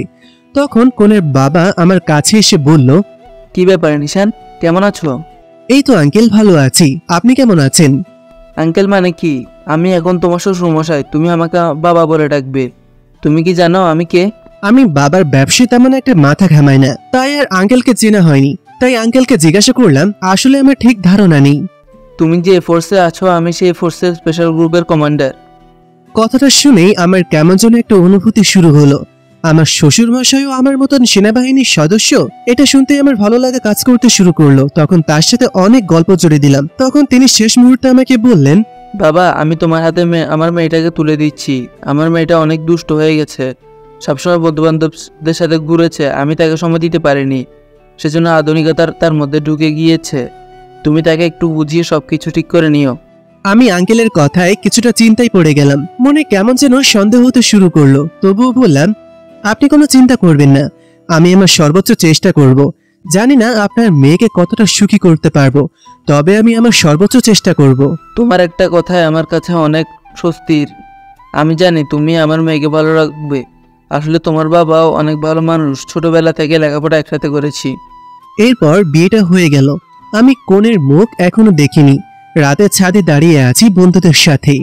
তখন কনের বাবা আমার কাছে এসে বলল, কি ব্যাপার নিশান, কেমন আছো? এই তো আঙ্কেল, ভালো আছি, আপনি কেমন আছেন? আঙ্কেল মানে কি? আমি এখন তোমার শ্বশুর মশাই, তুমি আমাকে বাবা বলে ডাকবে। তুমি কি জানো আমি কে? আমি বাবার ব্যবসায় তেমন একটা মাথা ঘামাই না, তাই আর আঙ্কেলকে চেনা হয়নি। তাই আঙ্কেলকে জিজ্ঞাসা করলাম, আসলে আমার ঠিক ধারণা নেই। তুমি যে ফোর্সে আছো, আমি সেই ফোর্সের স্পেশাল গ্রুপের কমান্ডার। কথাটা শুনেই আমার কেমন যেন একটা অনুভূতি শুরু হলো। আমার শ্বশুর মশাইও আমার মতন সেনাবাহিনীর সদস্য, এটা শুনতে আমার ভালো লাগা কাজ করতে শুরু করলো। তখন তার সাথে অনেক গল্প জড়িয়ে দিলাম। তখন তিনি শেষ মুহূর্তে আমাকে বললেন, বাবা, আমি তোমার হাতে আমার মেয়েটাকে তুলে দিচ্ছি। আমার মেয়েটা অনেক দুষ্ট হয়ে গেছে, সবসময় বন্ধুবান্ধবদের সাথে ঘুরেছে, আমি তাকে সময় দিতে পারিনি, সেজন্য আধুনিকতার তার মধ্যে ঢুকে গিয়েছে। তুমি তাকে একটু বুঝিয়ে সবকিছু ঠিক করে নিও। আমি আঙ্কেলের কথায় কিছুটা চিন্তায় পড়ে গেলাম। মনে কেমন যেন সন্দেহ হতে শুরু করলো। তবুও বললাম, আপনি কোনো চিন্তা করবেন না, আমি আমার সর্বোচ্চ চেষ্টা করব। জানি না আপনার মেয়েকে কতটা সুখী করতে পারবো, তবে আমি আমার সর্বোচ্চ চেষ্টা করব। তোমার একটা কথায় আমার কাছে অনেক স্বস্তির। আমি জানি তুমি আমার মেয়েকে ভালো রাখবে। আসলে তোমার বাবাও অনেক ভালো মানুষ, ছোটবেলা থেকে লেখাপড়া একসাথে করেছি। এরপর বিয়েটা হয়ে গেল। আমি কনের মুখ এখনো দেখিনি। রাতের ছাদে দাঁড়িয়ে আছি বন্ধুদের সাথে।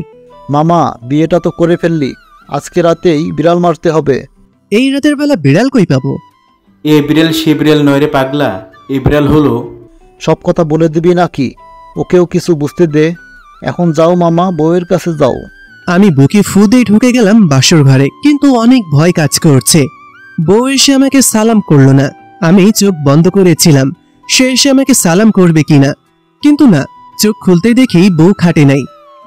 মামা, বিয়েটা তো করে ফেললি, আজকে রাতেই বিড়াল মারতে হবে। এই রাতের বেলা বিড়াল কই পাবো? এ বিড়াল সে বিড়াল নয় রে পাগলা, এই বিড়াল হলো। সব কথা বলে দিবি নাকি? ওকেও কিছু বুঝতে দে। এখন যাও মামা, বউয়ের কাছে যাও। আমি বুকে ফু দিয়ে ঢুকে গেলাম বাসর ঘরে, কিন্তু অনেক ভয় কাজ করছে। বউ এসে আমাকে সালাম করলো না। আমি চোখ বন্ধ করেছিলাম সে এসে আমাকে সালাম করবে কিনা, কিন্তু না, চোখ খুলতে দেখি বউ খাটে নাই।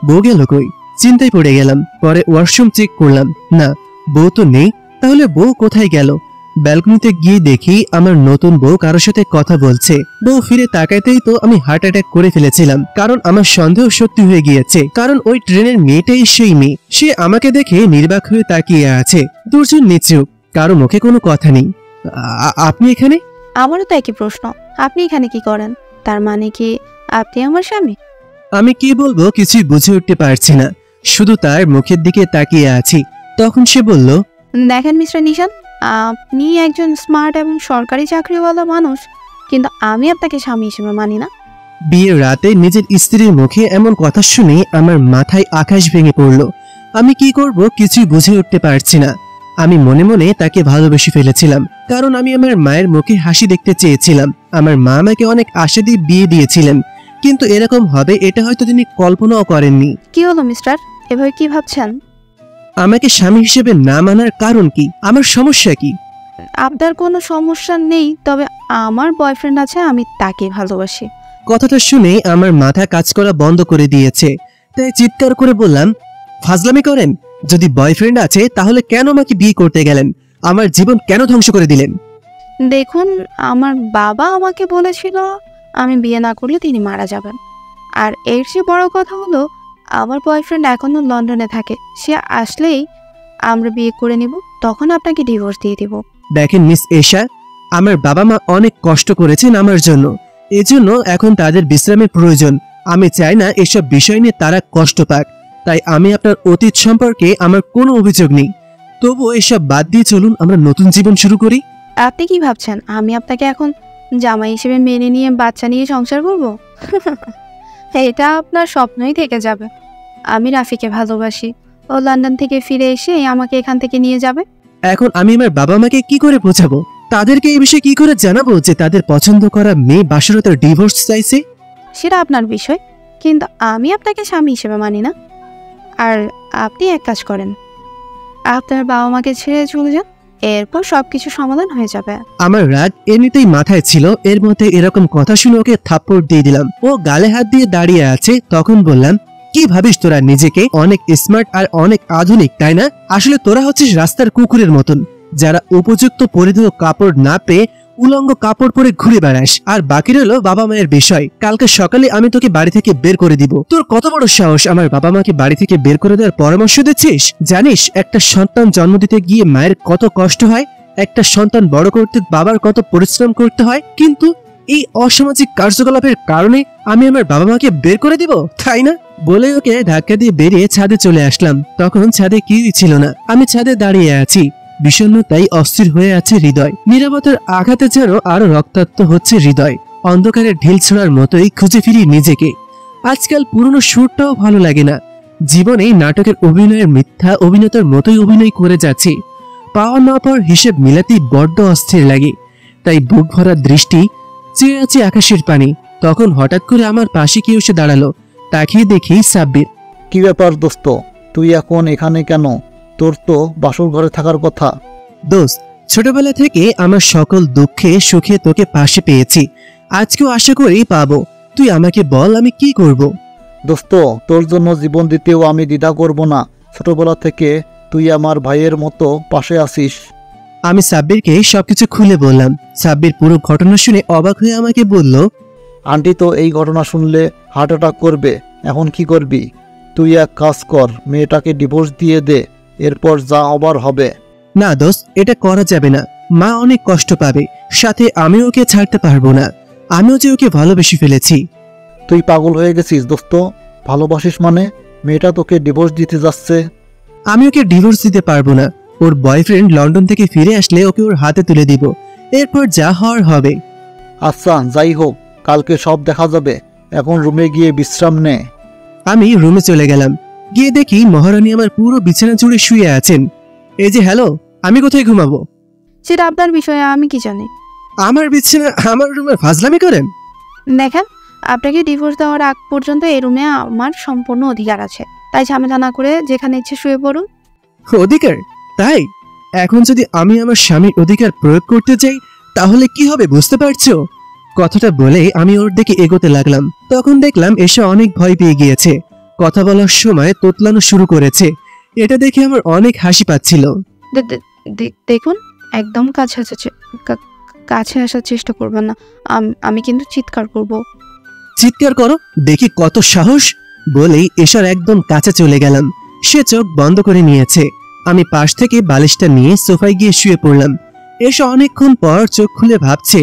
বউ গেল কই? চিন্তায় পড়ে গেলাম। পরে ওয়াশরুম চেক করলাম, না, বউ তো নেই। তাহলে বউ কোথায় গেল? ব্যালকনিতে গিয়ে দেখি আমার নতুন বউ কারোর সাথে কথা বলছে। বউ ফিরে তাকাইতেই তো আমি হার্ট অ্যাটাক করে ফেলেছিলাম, কারণ আমার সন্দেহ সত্যি হয়ে গিয়েছে। কারণ ওই ট্রেনের মেয়েটাই সেই মেয়ে। সে আমাকে দেখে নির্বাক হয়ে তাকিয়ে আছে, দুজন নিচুক, কারো মুখে কোনো কথা নেই। আপনি এখানে? আমারও তো একই প্রশ্ন, আপনি এখানে কি করেন? তার মানে কি আপনি আমার স্বামী? আমি কি বলবো কিছুই বুঝে উঠতে পারছি না, শুধু তার মুখের দিকে তাকিয়ে আছি। তখন সে বলল, দেখেন মিস্টার নিশান, আপনি একজন স্মার্ট এবং সরকারি চাকরিওয়ালা মানুষ, কিন্তু আমি আপনাকে স্বামী হিসেবে মানি না। বিয়ের রাতে নিজের স্ত্রীর মুখে এমন কথা শুনে আমার মাথায় আকাশ ভেঙে পড়ল। আমি কি করব কিছুই বুঝে উঠতে পারছি না। আমি মনে মনে তাকে ভালোবেসে ফেলেছিলাম, কারণ আমি আমার মায়ের মুখে হাসি দেখতে চেয়েছিলাম। আমার মা আমাকে অনেক আশা দিয়ে বিয়ে দিয়েছিলেন, কিন্তু এরকম হবে এটা হয়তো তিনি কল্পনাও করেননি। কি হলো মিস্টার, এভাবে কি ভাবছেন? আমাকে স্বামী হিসেবে না মানার কারণ কি? আমার সমস্যা কি? আপনার কোনো সমস্যা নেই, তবে আমার বয়ফ্রেন্ড আছে, আমি তাকে ভালোবাসি। কথাটা শুনে আমার মাথা কাজ করা বন্ধ করে দিয়েছে। তাই চিৎকার করে বললাম, ফাজলামি করেন? যদি বয়ফ্রেন্ড আছে তাহলে কেন আমাকে বিয়ে করতে গেলেন? আমার জীবন কেন ধ্বংস করে দিলেন? দেখুন, আমার বাবা আমাকে বলেছিল আমি বিয়ে না করলে তিনি মারা যাবেন। আর এর চেয়ে বড় কথা হলো, আমার বয়ফ্রেন্ড এখনো লন্ডনে থাকে, সে আসলেই আমরা বিয়ে করে নিব, তখন আপনাকে ডিভোর্স দিয়ে দিব। দেখেন মিস এশা, আমার বাবা মা অনেক কষ্ট করেছেন আমার জন্য, এজন্য এখন তাদের বিশ্রামের প্রয়োজন। আমি চাই না এসব বিষয় নিয়ে তারা কষ্ট পাক। তাই আমি আপনার অতীত সম্পর্কে আমার কোনো অভিযোগ নেই, তবুও এসব বাদ দিয়ে চলুন আমরা নতুন জীবন শুরু করি। আপনি কি ভাবছেন আমি আপনাকে এখন জামাই হিসেবে মেনে নিয়ে বাচ্চা নিয়ে সংসার করব? এটা আপনার স্বপ্নই থেকে যাবে। আমি রাফিকে ভালোবাসি, ও লন্ডন থেকে ফিরে এসে আমাকে এখান থেকে নিয়ে যাবে। এখন আমি আমার বাবা মাকে কি করে বোঝাবো? তাদেরকে এই বিষয়ে কি করে জানাবো যে তাদের পছন্দ করা মেয়ে বাসরতার ডিভোর্স চাইছে? সেটা আপনার বিষয়, কিন্তু আমি আপনাকে স্বামী হিসেবে মানি না। আর আপনি এক কাজ করেন, আপনার বাবা মাকে ছেড়ে চলে যান, এরপর সবকিছু সমাধান হয়ে যাবে। আমার রাগ এমনিতেই মাথায় ছিল, এর মধ্যে এরকম কথা শুনে ওকে থাপ্পড় দিয়ে দিলাম। ও গালে হাত দিয়ে দাঁড়িয়ে আছে। তখন বললাম, কি ভাবিস তোরা নিজেকে? অনেক স্মার্ট আর অনেক আধুনিক, তাই না? আসলে তোরা হচ্ছিস রাস্তার কুকুরের মতন, যারা উপযুক্ত পরিধেয় কাপড় না পেয়ে উলঙ্গ কাপড় পরে ঘুরে বেড়াস। আর বাকি রইল বাবা মায়ের বিষয়। কালকে সকালে আমি তোকে বাড়ি থেকে বের করে দিব। তোর কত বড় সাহস আমার বাবা মাকে বাড়ি থেকে বের করে দেওয়ার পরামর্শ দিচ্ছিস? জানিস একটা সন্তান জন্ম দিতে গিয়ে মায়ের কত কষ্ট হয়, একটা সন্তান বড় করতে বাবার কত পরিশ্রম করতে হয়, কিন্তু এই অসামাজিক কার্যকলাপের কারণে আমি আমার বাবা মাকে বের করে দিব, তাই না? বলে ওকে ধাক্কা দিয়ে বেরিয়ে ছাদে চলে আসলাম। তখন ছাদে কেউই ছিল না, আমি ছাদে দাঁড়িয়ে আছি। বিষণ্ণতাই অস্থির হয়ে আছে হৃদয়। নীরবতার আঘাতে যেন আরো রক্তাক্ত হচ্ছে হৃদয়। অন্ধকারে ঢিল ছোড়ার মতোই খুঁজে ফিরি নিজেকে। আজকাল পুরনো সুরটাও ভালো লাগে না। জীবনে নাটকের অভিনয়ের মিথ্যা অভিনেতার মতোই অভিনয় করে যাচ্ছি। পাওয়া না পাওয়ার হিসেব মিলাতেই বড্ড অস্থির লাগে। তাই বুক ভরা দৃষ্টি চেয়ে আছে আকাশের পানি। তখন হঠাৎ করে আমার পাশে কেউ এসে দাঁড়ালো। তাকিয়ে দেখি সাব্বির। কি ব্যাপার দোস্ত, তুই এখন এখানে কেন? তোর তো বাসর ঘরে থাকার কথা। দোস্ত, ছোটবেলা থেকে আমার সকল দুঃখে সুখে তোকে পাশে পেয়েছি, আজকেও আশা করি পাবো। তুই আমাকে বল আমি কি করব? দোস্ত, তোর জন্য জীবন দিতেও আমি দ্বিধা করব না। ছোটবেলা থেকে তুই আমার ভাইয়ের মতো পাশে আসিস। আমি সাব্বিরকে সবকিছু খুলে বললাম। সাব্বির পুরো ঘটনা শুনে অবাক হয়ে আমাকে বলল, আন্টি তো এই ঘটনা শুনলে হার্ট অ্যাটাক করবে। এখন কি করবি? তুই এক কাজ কর, মেয়েটাকে ডিভোর্স দিয়ে দে, এরপর যা আবার হবে। না দোস্ত, এটা করা যাবে না। মা অনেক কষ্ট পাবে, সাথে আমি ওকে ছাড়তে পারবো না। আমিও যে ওকে ভালোবেসে ফেলেছি। তুই পাগল হয়ে গেছিস দোস্ত? ভালোবাসিস মানে? মেয়েটা তোকে ডিভোর্স দিতে যাচ্ছে। আমি ওকে ডিভোর্স দিতে পারবো না। ওর বয়ফ্রেন্ড লন্ডন থেকে ফিরে আসলে ওকে ওর হাতে তুলে দিব, এরপর যা হওয়ার হবে। আচ্ছা, যাই হোক, কালকে সব দেখা যাবে। এখন রুমে গিয়ে বিশ্রাম নে। আমি রুমে চলে গেলাম। গিয়ে দেখি মহারানী আমার পুরো বিছানা জুড়ে শুয়ে আছেন। এই যে হ্যালো, আমি কোথায় ঘুমাবো? সেটা আপনার বিষয়ে আমি কি জানি? আমার বিছানা আমার রুমে ফাজলামি করেন? দেখেন, আপনাকে ডিভোর্স দেওয়ার আগ পর্যন্ত এই রুমে আমার সম্পূর্ণ অধিকার আছে, তাই ঝামেলা না করে যেখানে ইচ্ছে শুয়ে পড়ুন। অধিকার? তাই এখন যদি আমি আমার স্বামীর অধিকার প্রয়োগ করতে চাই তাহলে কি হবে বুঝতে পারছো? কথাটা বলে আমি ওর দিকে এগোতে লাগলাম। তখন দেখলাম এসে অনেক ভয় পেয়ে গিয়েছে। কথা বলার সময় তোতলানো শুরু করেছে। এটা দেখে আমার অনেক হাসি পাচ্ছিল। দেখুন, একদম কাছে আসার চেষ্টা করবেন না, আমি কিন্তু চিৎকার করব। চিৎকার করো দেখি কত সাহস, বলেই এসার একদম কাছে চলে গেলাম। সে চোখ বন্ধ করে নিয়েছে। আমি পাশ থেকে বালিশটা নিয়ে সোফায় গিয়ে শুয়ে পড়লাম। এসে অনেকক্ষণ পর চোখ খুলে ভাবছে,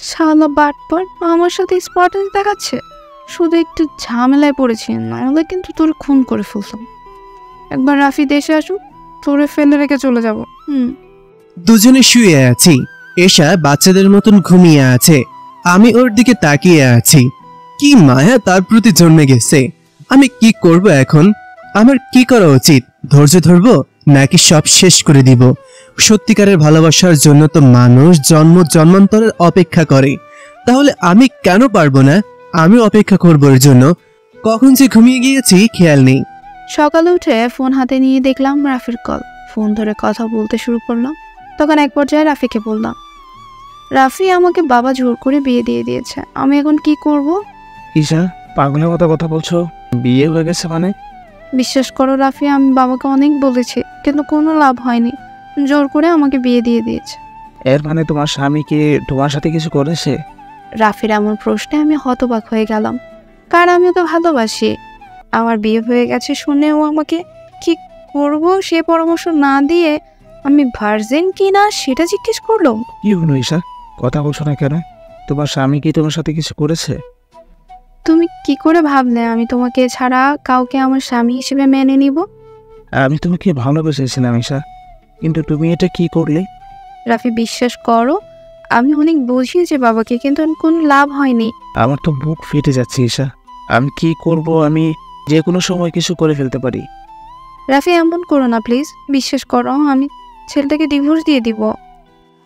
শালা বাটপার আমার সাথে স্পটেন্স দেখাচ্ছে। শুধু একটু ঝামেলায় পড়েছি, নাহলে কিন্তু তোর খুন করে ফেলতাম। একবার রাফি দেশে আসুক, তোরে ফেলে রেখে চলে যাব। দুজনে শুয়ে আছি। এসা বাচ্চাদের মতন ঘুমিয়ে আছে, আমি ওর দিকে তাকিয়ে আছি। কি মায়া তার প্রতি জন্মে গেছে। আমি কি করব এখন? আমার কি করা উচিত? ধৈর্য ধরবো নাকি সব শেষ করে দিব? সত্যিকারের ভালোবাসার জন্য তো মানুষ জন্মান্তরের অপেক্ষা করে, তাহলে আমি কেন পারবো না? আমি অপেক্ষা করবো এর জন্য। কখন যে ঘুমিয়ে গিয়েছি খেয়াল নেই। সকালে উঠে ফোন হাতে নিয়ে দেখলাম রাফির কল। ফোন ধরে কথা বলতে শুরু করলাম। তখন এক পর্যায়ে রাফিকে বললাম, রাফি আমাকে বাবা জোর করে বিয়ে দিয়ে দিয়েছে, আমি এখন কি করব? ঈশা, পাগলের মতো কথা বলছো? বিয়ে হয়ে গেছে মানে? বিশ্বাস করো রাফি, আমি বাবাকে অনেক বলেছি, কিন্তু কোনো লাভ হয়নি। জোর করে আমাকে বিয়ে দিয়ে দিয়েছে। এর মানে তোমার স্বামী কি তোমার সাথে কিছু করেছে? রাফির এমন প্রশ্নে আমি হতবাক হয়ে গেলাম, কারণ আমি ওকে ভালোবাসি। আমার বিয়ে হয়ে গেছে শুনেও আমাকে কি করব সে পরামর্শ না দিয়ে আমি ভার্জিন কি না সেটা জিজ্ঞেস করলো। কি হলো ঈশা, কথা বলছো না কেন? তোমার স্বামী কি তোমার সাথে কিছু করেছে? তুমি কি করে ভাবলে আমি তোমাকে ছাড়া কাউকে আমার স্বামী হিসেবে মেনে নিব? আমি তোমাকে ভালোবেসেছিলাম ঈশা, কিন্তু তুমি এটা কি করলে? রাফি, বিশ্বাস করো আমি অনেক বুঝিয়েছি বাবাকে, কিন্তু কোনো লাভ হয়নি। আমার তো বুক ফেটে যাচ্ছে ঈশা, আমি কি করব? আমি যে কোনো সময় কিছু করে ফেলতে পারি। রাফি, এমন করো না প্লিজ, বিশ্বাস করো আমি ছেলেটাকে ডিভোর্স দিয়ে দিব।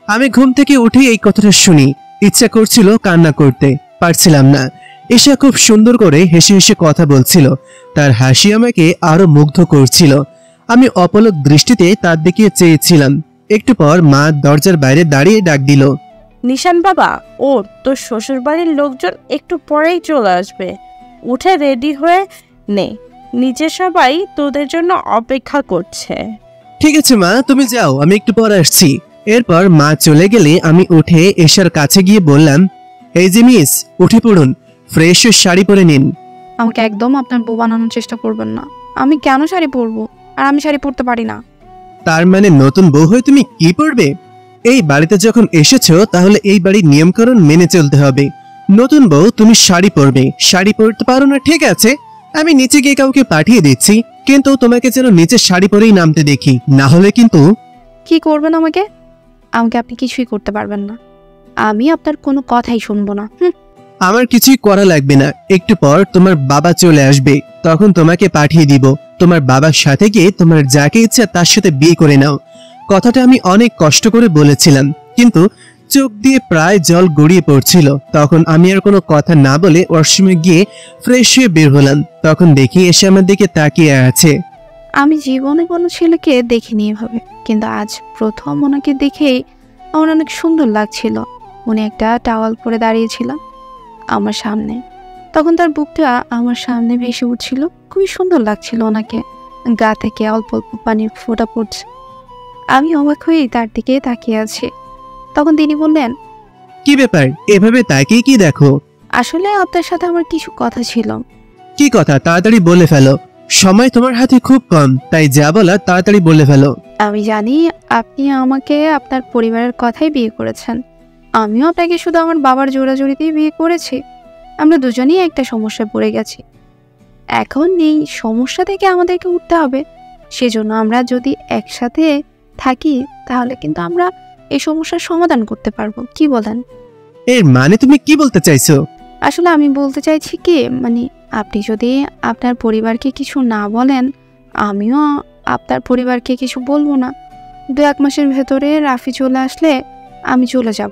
আমি ঘুম থেকে উঠে এই কথাটা শুনি। ইচ্ছা করছিল কান্না করতে, পারছিলাম না। ঈশা খুব সুন্দর করে হেসে হেসে কথা বলছিল। তার হাসি আমাকে আরো মুগ্ধ করছিল। আমি অপলক দৃষ্টিতে তার দিকে চেয়েছিলাম। একটু পর মা দরজার বাইরে দাঁড়িয়ে ডাক দিল, নিশান বাবা, ও তোর শ্বশুর বাড়ির লোকজন একটু পরেই চলে আসবে, উঠে রেডি হয়ে নে, নিচে সবাই তোদের জন্য অপেক্ষা করছে। ঠিক আছে মা, তুমি যাও, আমি একটু পর আসছি। এরপর মা চলে গেলে আমি উঠে এশার কাছে গিয়ে বললাম, এই যে মিস, উঠে পড়ুন, ফ্রেশ শাড়ি পরে নিন। আমাকে একদম আপনার বউ বানানোর চেষ্টা করবেন না। আমি কেন শাড়ি পরবো? আর আমি শাড়ি পরতে পারি না। তার মানে নতুন বউ হয়ে তুমি কি পরবে? এই বাড়িতে যখন এসেছো তাহলে এই বাড়ির নিয়মকানুন মেনে চলতে হবে। নতুন বউ তুমি শাড়ি পরবে, শাড়ি পরতে পারো না ঠিক আছে, আমি নিচে গিয়ে কাউকে পাঠিয়ে দিচ্ছি, কিন্তু তোমাকে যেন নিচে শাড়ি পরেই নামতে দেখি, না হলে কিন্তু। কি করবেন আমাকে? আমাকে আপনি কিছুই করতে পারবেন না, আমি আপনার কোনো কথাই শুনবো না। আমার কিছুই করা লাগবে না। একটু পর তোমার বাবা চলে আসবে, তখন তোমাকে পাঠিয়ে দিব। তোমার বাবার সাথে গিয়ে তোমার যাকে ইচ্ছা তার সাথে বিয়ে করে নাও। কথাটা আমি অনেক কষ্ট করে বলেছিলাম, কিন্তু চোখ দিয়ে প্রায় জল গড়িয়ে পড়ছিল। তখন আমি আর কোনো কথা না বলে ওয়াশরুমে গিয়ে ফ্রেশ হয়ে বের হলাম। তখন দেখি এসে আমার দিকে তাকিয়ে আছে। আমি জীবনে কোনো ছেলেকে দেখিনি এভাবে, কিন্তু আজ প্রথম ওনাকে দেখেই আমার অনেক সুন্দর লাগছিল। উনি একটা টাওয়াল পরে দাঁড়িয়েছিল আমার সামনে, তখন তার বুকটা আমার সামনে ভেসে উঠছিল। খুবই সুন্দর লাগছিল ওনাকে, গা থেকে অল্প অল্প পানির ফোঁটা পড়ছে। আমি অবাক হয়েই তার দিকে তাকিয়ে আছি। তখন তিনি বললেন, কি ব্যাপার, এভাবে তাকিয়ে কি দেখো? আসলে আপনার সাথে আমার কিছু কথা ছিল। কি কথা, তাড়াতাড়ি বলে ফেলো, সময় তোমার হাতে খুব কম, তাই যা বলা তাড়াতাড়ি বলে ফেলো। আমি জানি আপনি আমাকে আপনার পরিবারের কথাই বিয়ে করেছেন। আমিও আপনাকে শুধু আমার বাবার জোরাজোরিতেই বিয়ে করেছি। আমরা দুজনেই একটা সমস্যায় পড়ে গেছি। এখন এই সমস্যা থেকে আমাদেরকে উঠতে হবে। সেজন্য আমরা যদি একসাথে থাকি তাহলে কিন্তু আমরা এই সমস্যার সমাধান করতে পারবো। কি বলেন? এর মানে তুমি কি বলতে চাইছো? আসলে আমি বলতে চাইছি কি, মানে আপনি যদি আপনার পরিবারকে কিছু না বলেন, আমিও আপনার পরিবারকে কিছু বলবো না। 2-1 মাসের ভেতরে রাফি চলে আসলে আমি চলে যাব।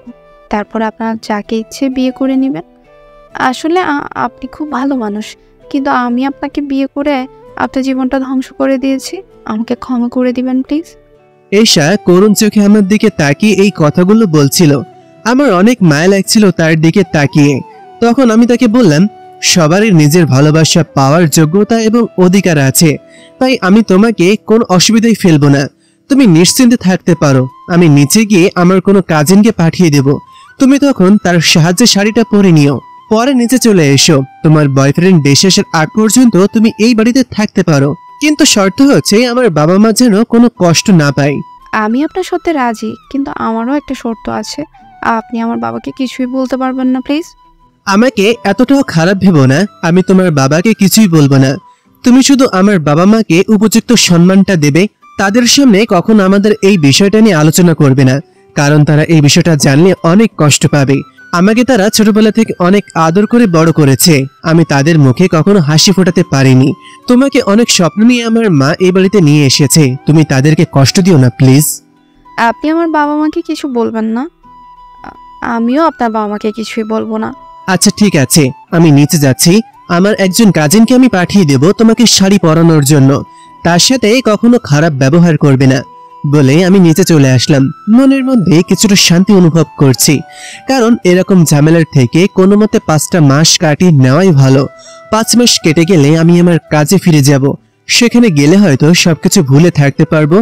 তারপর আপনার যাকে ইচ্ছে বিয়ে করে নেবেন। আসলে আপনি খুব ভালো মানুষ, কিন্তু আমি আপনাকে বিয়ে করে আপনার জীবনটা ধ্বংস করে দিয়েছি। আমাকে ক্ষমা করে দিবেন প্লিজ। এশা করুণ চোখে আমার দিকে তাকিয়ে এই কথাগুলো বলছিল। আমার অনেক মায়া লাগছিল তার দিকে তাকিয়ে। তখন আমি তাকে বললাম, সবারই নিজের ভালোবাসা পাওয়ার যোগ্যতা এবং অধিকার আছে, তাই আমি তোমাকে কোনো অসুবিধায় ফেলবো না। তুমি নিশ্চিন্তে থাকতে পারো। আমি নিচে গিয়ে আমার কোনো কাজিনকে পাঠিয়ে দেব। তুমি তখন তার সাহায্যে শাড়িটা পরে নিও, পরে নিচে চলে এসো। তোমার বয়ফ্রেন্ড দেশে আসার আগ পর্যন্ত তুমি এই বাড়িতে থাকতে পারো, কিন্তু শর্ত হচ্ছে আমার বাবা মা যেন কোনো কষ্ট না পায়। আমি আপনার সাথে রাজি, কিন্তু আমারও একটা শর্ত আছে। আপনি আমার বাবাকে কিছুই বলতে পারবেন না প্লিজ। আমাকে এতটাও খারাপ ভেবো না, আমি তোমার বাবাকে কিছুই বলবো না। তুমি শুধু আমার বাবা মাকে উপযুক্ত সম্মানটা দেবে। তাদের সামনে কখনো আমাদের এই বিষয়টা নিয়ে আলোচনা করবে না, কারণ তারা এই বিষয়টা জানলে অনেক কষ্ট পাবে। আমাকে তারা ছোটবেলা থেকে অনেক আদর করে বড় করেছে, আমি তাদের মুখে কখনো হাসি ফোটাতে পারিনি। তোমাকে অনেক স্বপ্ন নিয়ে আমার মা এই বাড়িতে নিয়ে এসেছে, তুমি তাদেরকে কষ্ট দিও না প্লিজ। আপনি আমার বাবা মাকে কিছু বলবেন না, আমিও আপনার বাবা মাকে কিছুই বলবো না। আচ্ছা ঠিক আছে, আমি নিচে যাচ্ছি। আমার একজন কাজিনকে আমি পাঠিয়ে দেব তোমাকে শাড়ি পরানোর জন্য। তার সাথে কখনো খারাপ ব্যবহার করবে না বলে আমি নিচে চলে আসলাম। মনের মধ্যে কিছুটা শান্তি অনুভব করছি, কারণ এরকম ঝামেলার থেকে কোনো মতে 5টা মাস কাটিয়ে নেওয়াই ভালো। 5 মাস কেটে গেলে আমি আমার কাজে ফিরে যাব। সেখানে গেলে হয়তো সবকিছু ভুলে থাকতে পারবো,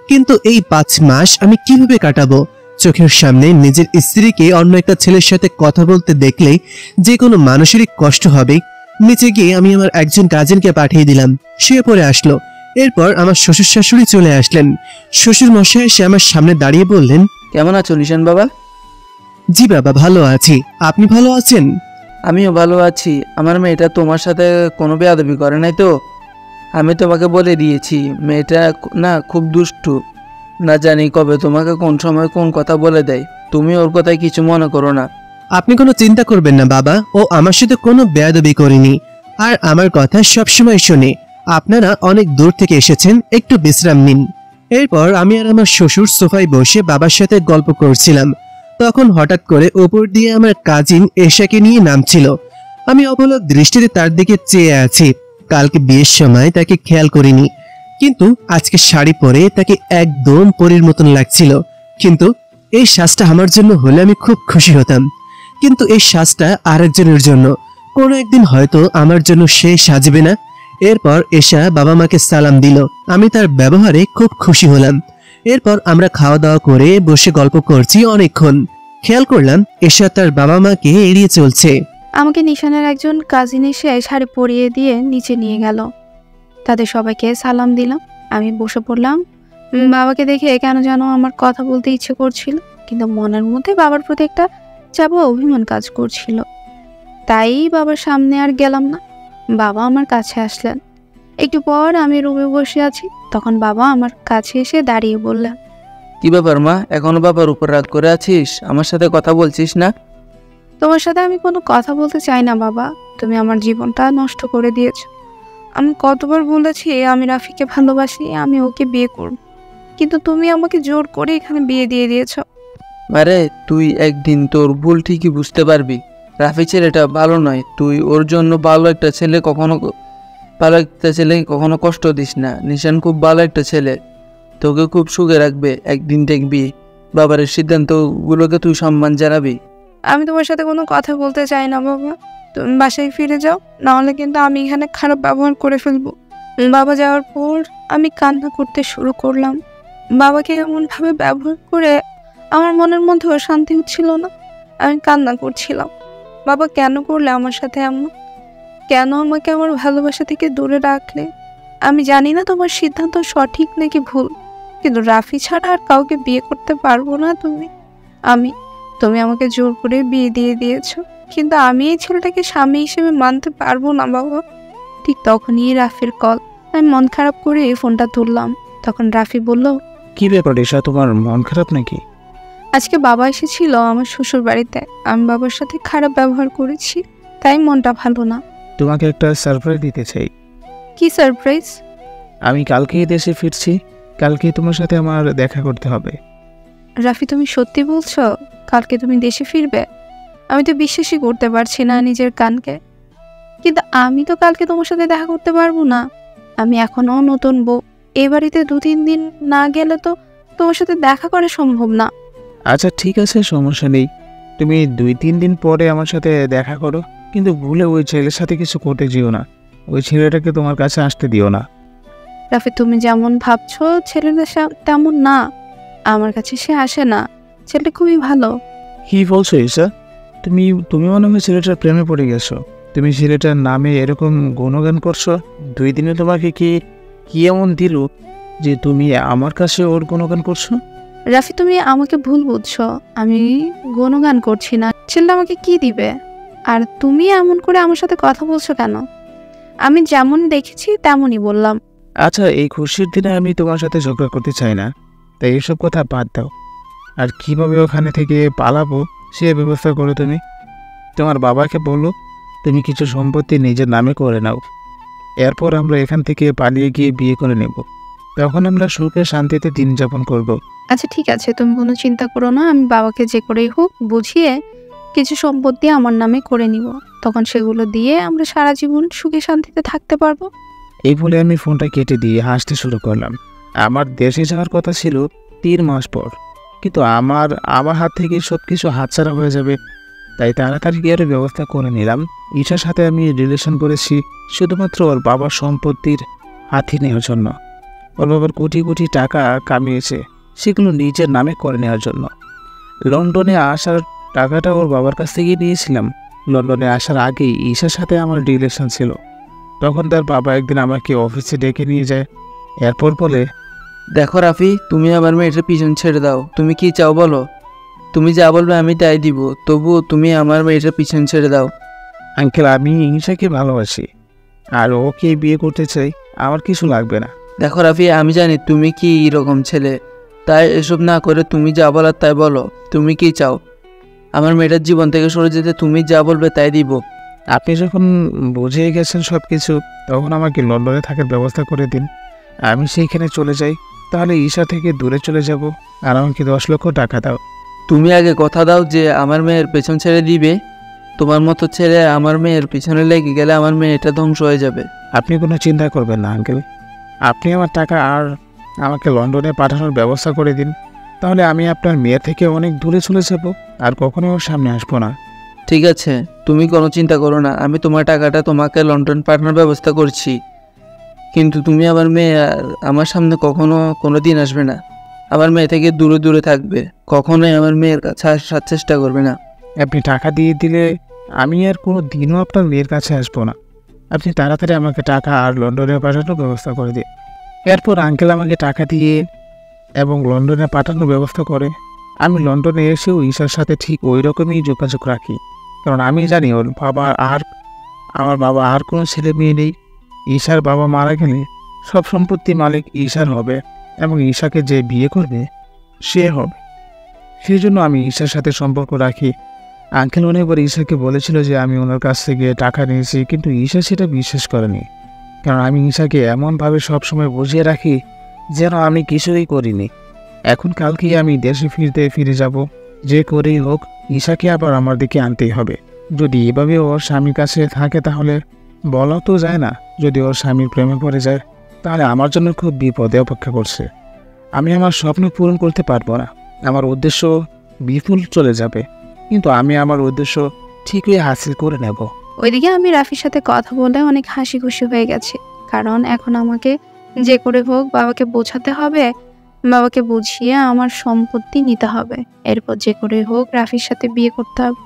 কিন্তু এই 5 মাস আমি কিভাবে কাটাবো? চোখের সামনে নিজের স্ত্রীকে অন্য একটা ছেলের সাথে কথা বলতে দেখলে যে কোনো মানুষেরই কষ্ট হবে। নিচে গিয়ে আমি আমার একজন কাজিনকে পাঠিয়ে দিলাম, শুয়ে পড়ে আসলো। এরপর আমার শ্বশুর শাশুড়ি চলে আসলেন। শ্বশুর মশাই এসে আমার সামনে দাঁড়িয়ে বললেন, কেমন আছো নিশান বাবা? জি বাবা, ভালো আছি। আপনি ভালো আছেন? আমিও ভালো আছি। আমার মেয়েটা তোমার সাথে কোনো বেয়াদবি করে নাই তো? আমি তোমাকে বলে দিয়েছি, মেয়েটা না খুব দুষ্টু, না জানি কবে তোমাকে কোন সময় কোন কথা বলে দেয়। তুমি ওর কথায় কিছু মনে করো না। আপনি কোনো চিন্তা করবেন না বাবা, ও আমার সাথে কোনো বেয়াদবি করেনি, আর আমার কথা সবসময় শোনে। আপনারা অনেক দূর থেকে এসেছেন, একটু বিশ্রাম নিন। এরপর আমি আর আমার শ্বশুর সোফায় বসে বাবার সাথে গল্প করছিলাম। তখন হঠাৎ করে উপর দিয়ে আমার কাজিন এশাকে নিয়ে নামছিল। আমি অপলক দৃষ্টিতে তার দিকে চেয়ে আছি। কালকে বিয়ের সময় তাকে খেয়াল করিনি, কিন্তু আজকে শাড়ি পরে তাকে একদম পরীর মতন লাগছিল। কিন্তু এই সাজটা আমার জন্য হলে আমি খুব খুশি হতাম, কিন্তু এই সাজটা আরেকজনের জন্য। কোনো একদিন হয়তো আমার জন্য সে সাজবে না। এরপর এশা বাবা মাকে সালাম দিল। আমি তার ব্যবহারে খুব খুশি হলাম। এরপর আমরা খাওয়া দাওয়া করে বসে গল্প করছি অনেকক্ষণ। খেয়াল করলাম এশা তার বাবা মাকে এড়িয়ে চলছে। আমাকে নিশানের একজন কাজিন এসে শাড়ি পরিয়ে দিয়ে নিচে নিয়ে গেল। তাদের সবাইকে সালাম দিলাম। আমি বসে পড়লাম। বাবাকে দেখে কেন যেন আমার কথা বলতে ইচ্ছে করছিল, কিন্তু মনের মধ্যে বাবার প্রতি একটা চাপা অভিমান কাজ করছিল। তাই বাবার সামনে আর গেলাম না। বাবা আমার কাছে আসলেন। একটু পর আমি রুমে বসে আছি, তখন বাবা আমার কাছে এসে দাঁড়িয়ে বললেন, কি ব্যাপার মা, এখনো বাবার উপর রাগ করে আছিস? আমার সাথে কথা বলছিস না? তোমার সাথে আমি কোনো কথা বলতে চাই না বাবা, তুমি আমার জীবনটা নষ্ট করে দিয়েছো। আমি কতবার বলেছি আমি রাফিকে ভালোবাসি, আমি ওকে বিয়ে করব, কিন্তু তুমি আমাকে জোর করে এখানে বিয়ে দিয়ে দিয়েছো। আরে তুই একদিন তোর ভুল ঠিকই বুঝতে পারবি। রাফি ছেলেটা ভালো নয়, তুই ওর জন্য ভালো একটা ছেলে কখনো কষ্ট দিস না। নিশান খুব ভালো একটা ছেলে, তোকে খুব সুখে রাখবে। একদিন দেখবি বাবার সিদ্ধান্তগুলোকে তুই সম্মান জানাবি। আমি তোমার সাথে কোনো কথা বলতে চাই না বাবা, তুমি বাসায় ফিরে যাও, নাহলে কিন্তু আমি এখানে খারাপ ব্যবহার করে ফেলবো। বাবা যাওয়ার পর আমি কান্না করতে শুরু করলাম। বাবাকে এমনভাবে ব্যবহার করে আমার মনের মধ্যেও শান্তি হচ্ছিল না, আমি কান্না করছিলাম। বাবা কেন করলে আমার সাথে এমন? কেন আমাকে আমার ভালোবাসা থেকে দূরে রাখলে? আমি জানি না তোমার সিদ্ধান্ত সঠিক নাকি ভুল, কিন্তু রাফি ছাড়া আর কাউকে বিয়ে করতে পারবো না। তুমি আমাকে জোর করে বিয়ে দিয়ে দিয়েছো, কিন্তু আমি এই ছেলেটাকে স্বামী হিসেবে মানতে পারবো না বাবা। ঠিক তখনই রাফির কল। আমি মন খারাপ করে ফোনটা তুললাম। তখন রাফি বলল, কি ব্যাপার ঈশা, তোমার মন খারাপ নাকি? আজকে বাবা এসেছিল আমার শ্বশুর বাড়িতে, আমি বাবার সাথে খারাপ ব্যবহার করেছি, তাই মনটা ভালো না। তোমাকে একটা সারপ্রাইজ দিতে চাই। কি সারপ্রাইজ? আমি কালকেই দেশে ফিরছি, কালকে তোমার সাথে আমার দেখা করতে হবে। রাফি, তুমি সত্যি বলছো কালকে তুমি দেশে ফিরবে? আমি তো বিশ্বাসই করতে পারছি না নিজের কানকে। কিন্তু আমি তো কালকে তোমার সাথে দেখা করতে পারবো না, আমি এখনো নতুন বউ। এ বাড়িতে 2-3 দিন না গেলে তো তোমার সাথে দেখা করা সম্ভব না। আচ্ছা ঠিক আছে, সমস্যা নেই, তুমি 2-3 দিন পরে আমার সাথে দেখা করো, কিন্তু ভুলে ওই ছেলের সাথে কিছু করতে যেও না। ওই ছেলেটাকে তোমার কাছে আসতে দিও না। রাফি, তুমি যেমন ভাবছো ছেলেটা তেমন না, আমার কাছে সে আসে না। ছেলেটা খুবই ভালো। কি বলছো ঈশা? তুমি মনে হয় ছেলেটার প্রেমে পড়ে গেছো। তুমি ছেলেটার নামে এরকম গুণগান করছো। 2 দিনে তোমাকে কি এমন দিল যে তুমি আমার কাছে ওর গুণগান করছো? রাফি, তুমি আমাকে ভুল বুঝছো, আমি গুণগান করছি না। ছেলেটা আমাকে কি দিবে? আর তুমি এমন করে আমার সাথে কথা বলছো কেন? আমি যেমন দেখেছি তেমনই বললাম। আচ্ছা, এই খুশির দিনে আমি তোমার সাথে ঝগড়া করতে চাই না, তাই এসব কথা বাদ দাও। আর কিভাবে ওখানে থেকে পালাবো সে ব্যবস্থা করো তুমি। তোমার বাবাকে বলো তুমি কিছু সম্পত্তি নিজের নামে করে নাও, এরপর আমরা এখান থেকে পালিয়ে গিয়ে বিয়ে করে নেব। তখন আমরা সুখে শান্তিতে দিন যাপন করব। আচ্ছা ঠিক আছে, তুমি কোনো চিন্তা করো না, আমি বাবাকে যে করেই হোক বুঝিয়ে কিছু সম্পত্তি আমার নামে করে নিব। তখন সেগুলো দিয়ে আমরা সারা জীবন সুখে শান্তিতে থাকতে পারবো। এই বলে আমি ফোনটা কেটে দিয়ে হাসতে শুরু করলাম। আমার দেশে যাওয়ার কথা ছিল 3 মাস পর, কিন্তু আমার হাত থেকে সব কিছু হাতছাড়া হয়ে যাবে, তাই তাড়াতাড়ি গিয়ে ব্যবস্থা করে নিলাম। ঈশার সাথে আমি রিলেশন করেছি শুধুমাত্র ওর বাবার সম্পত্তির হাতি নেওয়ার জন্য। ওর বাবার কোটি কোটি টাকা কামিয়েছে, সেগুলো নিজের নামে করে নেওয়ার জন্য। লন্ডনে আসার টাকাটা ওর বাবার কাছ থেকে নিয়েছিলাম। লন্ডনে আসার আগেই ঈশার সাথে আমার রিলেশন ছিল। তখন তার বাবা একদিন আমাকে অফিসে ডেকে নিয়ে যায়, এরপর বলে, দেখো রাফি, তুমি আমার মেয়েটার পিছন ছেড়ে দাও। তুমি কি চাও বলো? তুমি যা বলবে আমি তাই দিব, তবুও তুমি আমার মেয়েটার পিছন ছেড়ে দাও। আঙ্কেল, আমি ঈশাকে ভালোবাসি আর ওকে বিয়ে করতে চাই, আমার কিছু লাগবে না। দেখো রাফি, আমি জানি তুমি কি এরকম ছেলে, তাই এসব না করে তুমি যা বলার তাই বলো। তুমি কি চাও? আমার মেয়েটার জীবন থেকে সরে যেতে তুমি যা বলবে তাই দিব। আপনি যখন বুঝে গেছেন সব কিছু, তখন আমাকে লন্ডনে থাকার ব্যবস্থা করে দিন, আমি সেইখানে চলে যাই। তাহলে ঈশা থেকে দূরে চলে যাব, আর আমাকে 10 লক্ষ টাকা দাও। তুমি আগে কথা দাও যে আমার মেয়ের পেছন ছেড়ে দিবে। তোমার মতো ছেলে আমার মেয়ের পিছনে লেগে গেলে আমার মেয়েটা ধ্বংস হয়ে যাবে। আপনি কোনো চিন্তা করবেন না আঙ্কেল, আপনি আমার টাকা আর আমাকে লন্ডনে পাঠানোর ব্যবস্থা করে দিন, তাহলে আমি আপনার মেয়ে থেকে অনেক দূরে চলে যাব, আর কখনো ওর সামনে আসবো না। ঠিক আছে, তুমি কোনো চিন্তা করো না, আমি তোমার টাকাটা তোমাকে লন্ডন পাঠানোর ব্যবস্থা করছি। কিন্তু তুমি আমার মেয়ে আমার সামনে কোনো দিন আসবে না। আমার মেয়ে থেকে দূরে দূরে থাকবে, কখনোই আমার মেয়ের কাছে আসার চেষ্টা করবে না। আপনি টাকা দিয়ে দিলে আমি আর কোনো দিনও আপনার মেয়ের কাছে আসবো না। আপনি তাড়াতাড়ি আমাকে টাকা আর লন্ডনে পাঠানোর ব্যবস্থা করে দিন। এরপর আঙ্কেল আমাকে টাকা দিয়ে এবং লন্ডনে পাঠানোর ব্যবস্থা করে। আমি লন্ডনে এসেও ঈশার সাথে ঠিক ওই রকমই যোগাযোগ রাখি, কারণ আমি জানি আমার বাবা আর কোনো ছেলে মেয়ে নেই। ঈশার বাবা মারা গেলে সব সম্পত্তি মালিক ঈশার হবে, এবং ঈশাকে যে বিয়ে করবে সে হবে। সেই জন্য আমি ঈশার সাথে সম্পর্ক রাখি। আঙ্কেল অনেকবার ঈশাকে বলেছিল যে আমি ওনার কাছ থেকে টাকা নিয়েছি, কিন্তু ঈশা সেটা বিশ্বাস করেনি, কারণ আমি ঈশাকে এমনভাবে সবসময় বুঝিয়ে রাখি যেন আমি কিছুই করিনি। এখন কালকেই আমি দেশে ফিরে যাব। যে করেই হোক ঈশাকে আবার আমার দিকে আনতেই হবে। যদি এভাবে ওর স্বামীর কাছে থাকে তাহলে বলাও তো যায় না। যদি ওর স্বামীর প্রেমে পড়ে যায় তাহলে আমার জন্য খুব বিপদে অপেক্ষা করছে। আমি আমার স্বপ্ন পূরণ করতে পারবো না, আমার উদ্দেশ্য বিফল চলে যাবে, কিন্তু আমি আমার উদ্দেশ্য ঠিকই হাসিল করে নেব। ওইদিকে আমি রাফির সাথে কথা বলে অনেক হাসি খুশি হয়ে গেছি, কারণ এখন আমাকে যে করে হোক বাবাকে বোঝাতে হবে, বাবাকে বুঝিয়ে আমার সম্পত্তি নিতে হবে, এরপর যে করে হোক রাফির সাথে বিয়ে করতে হবে।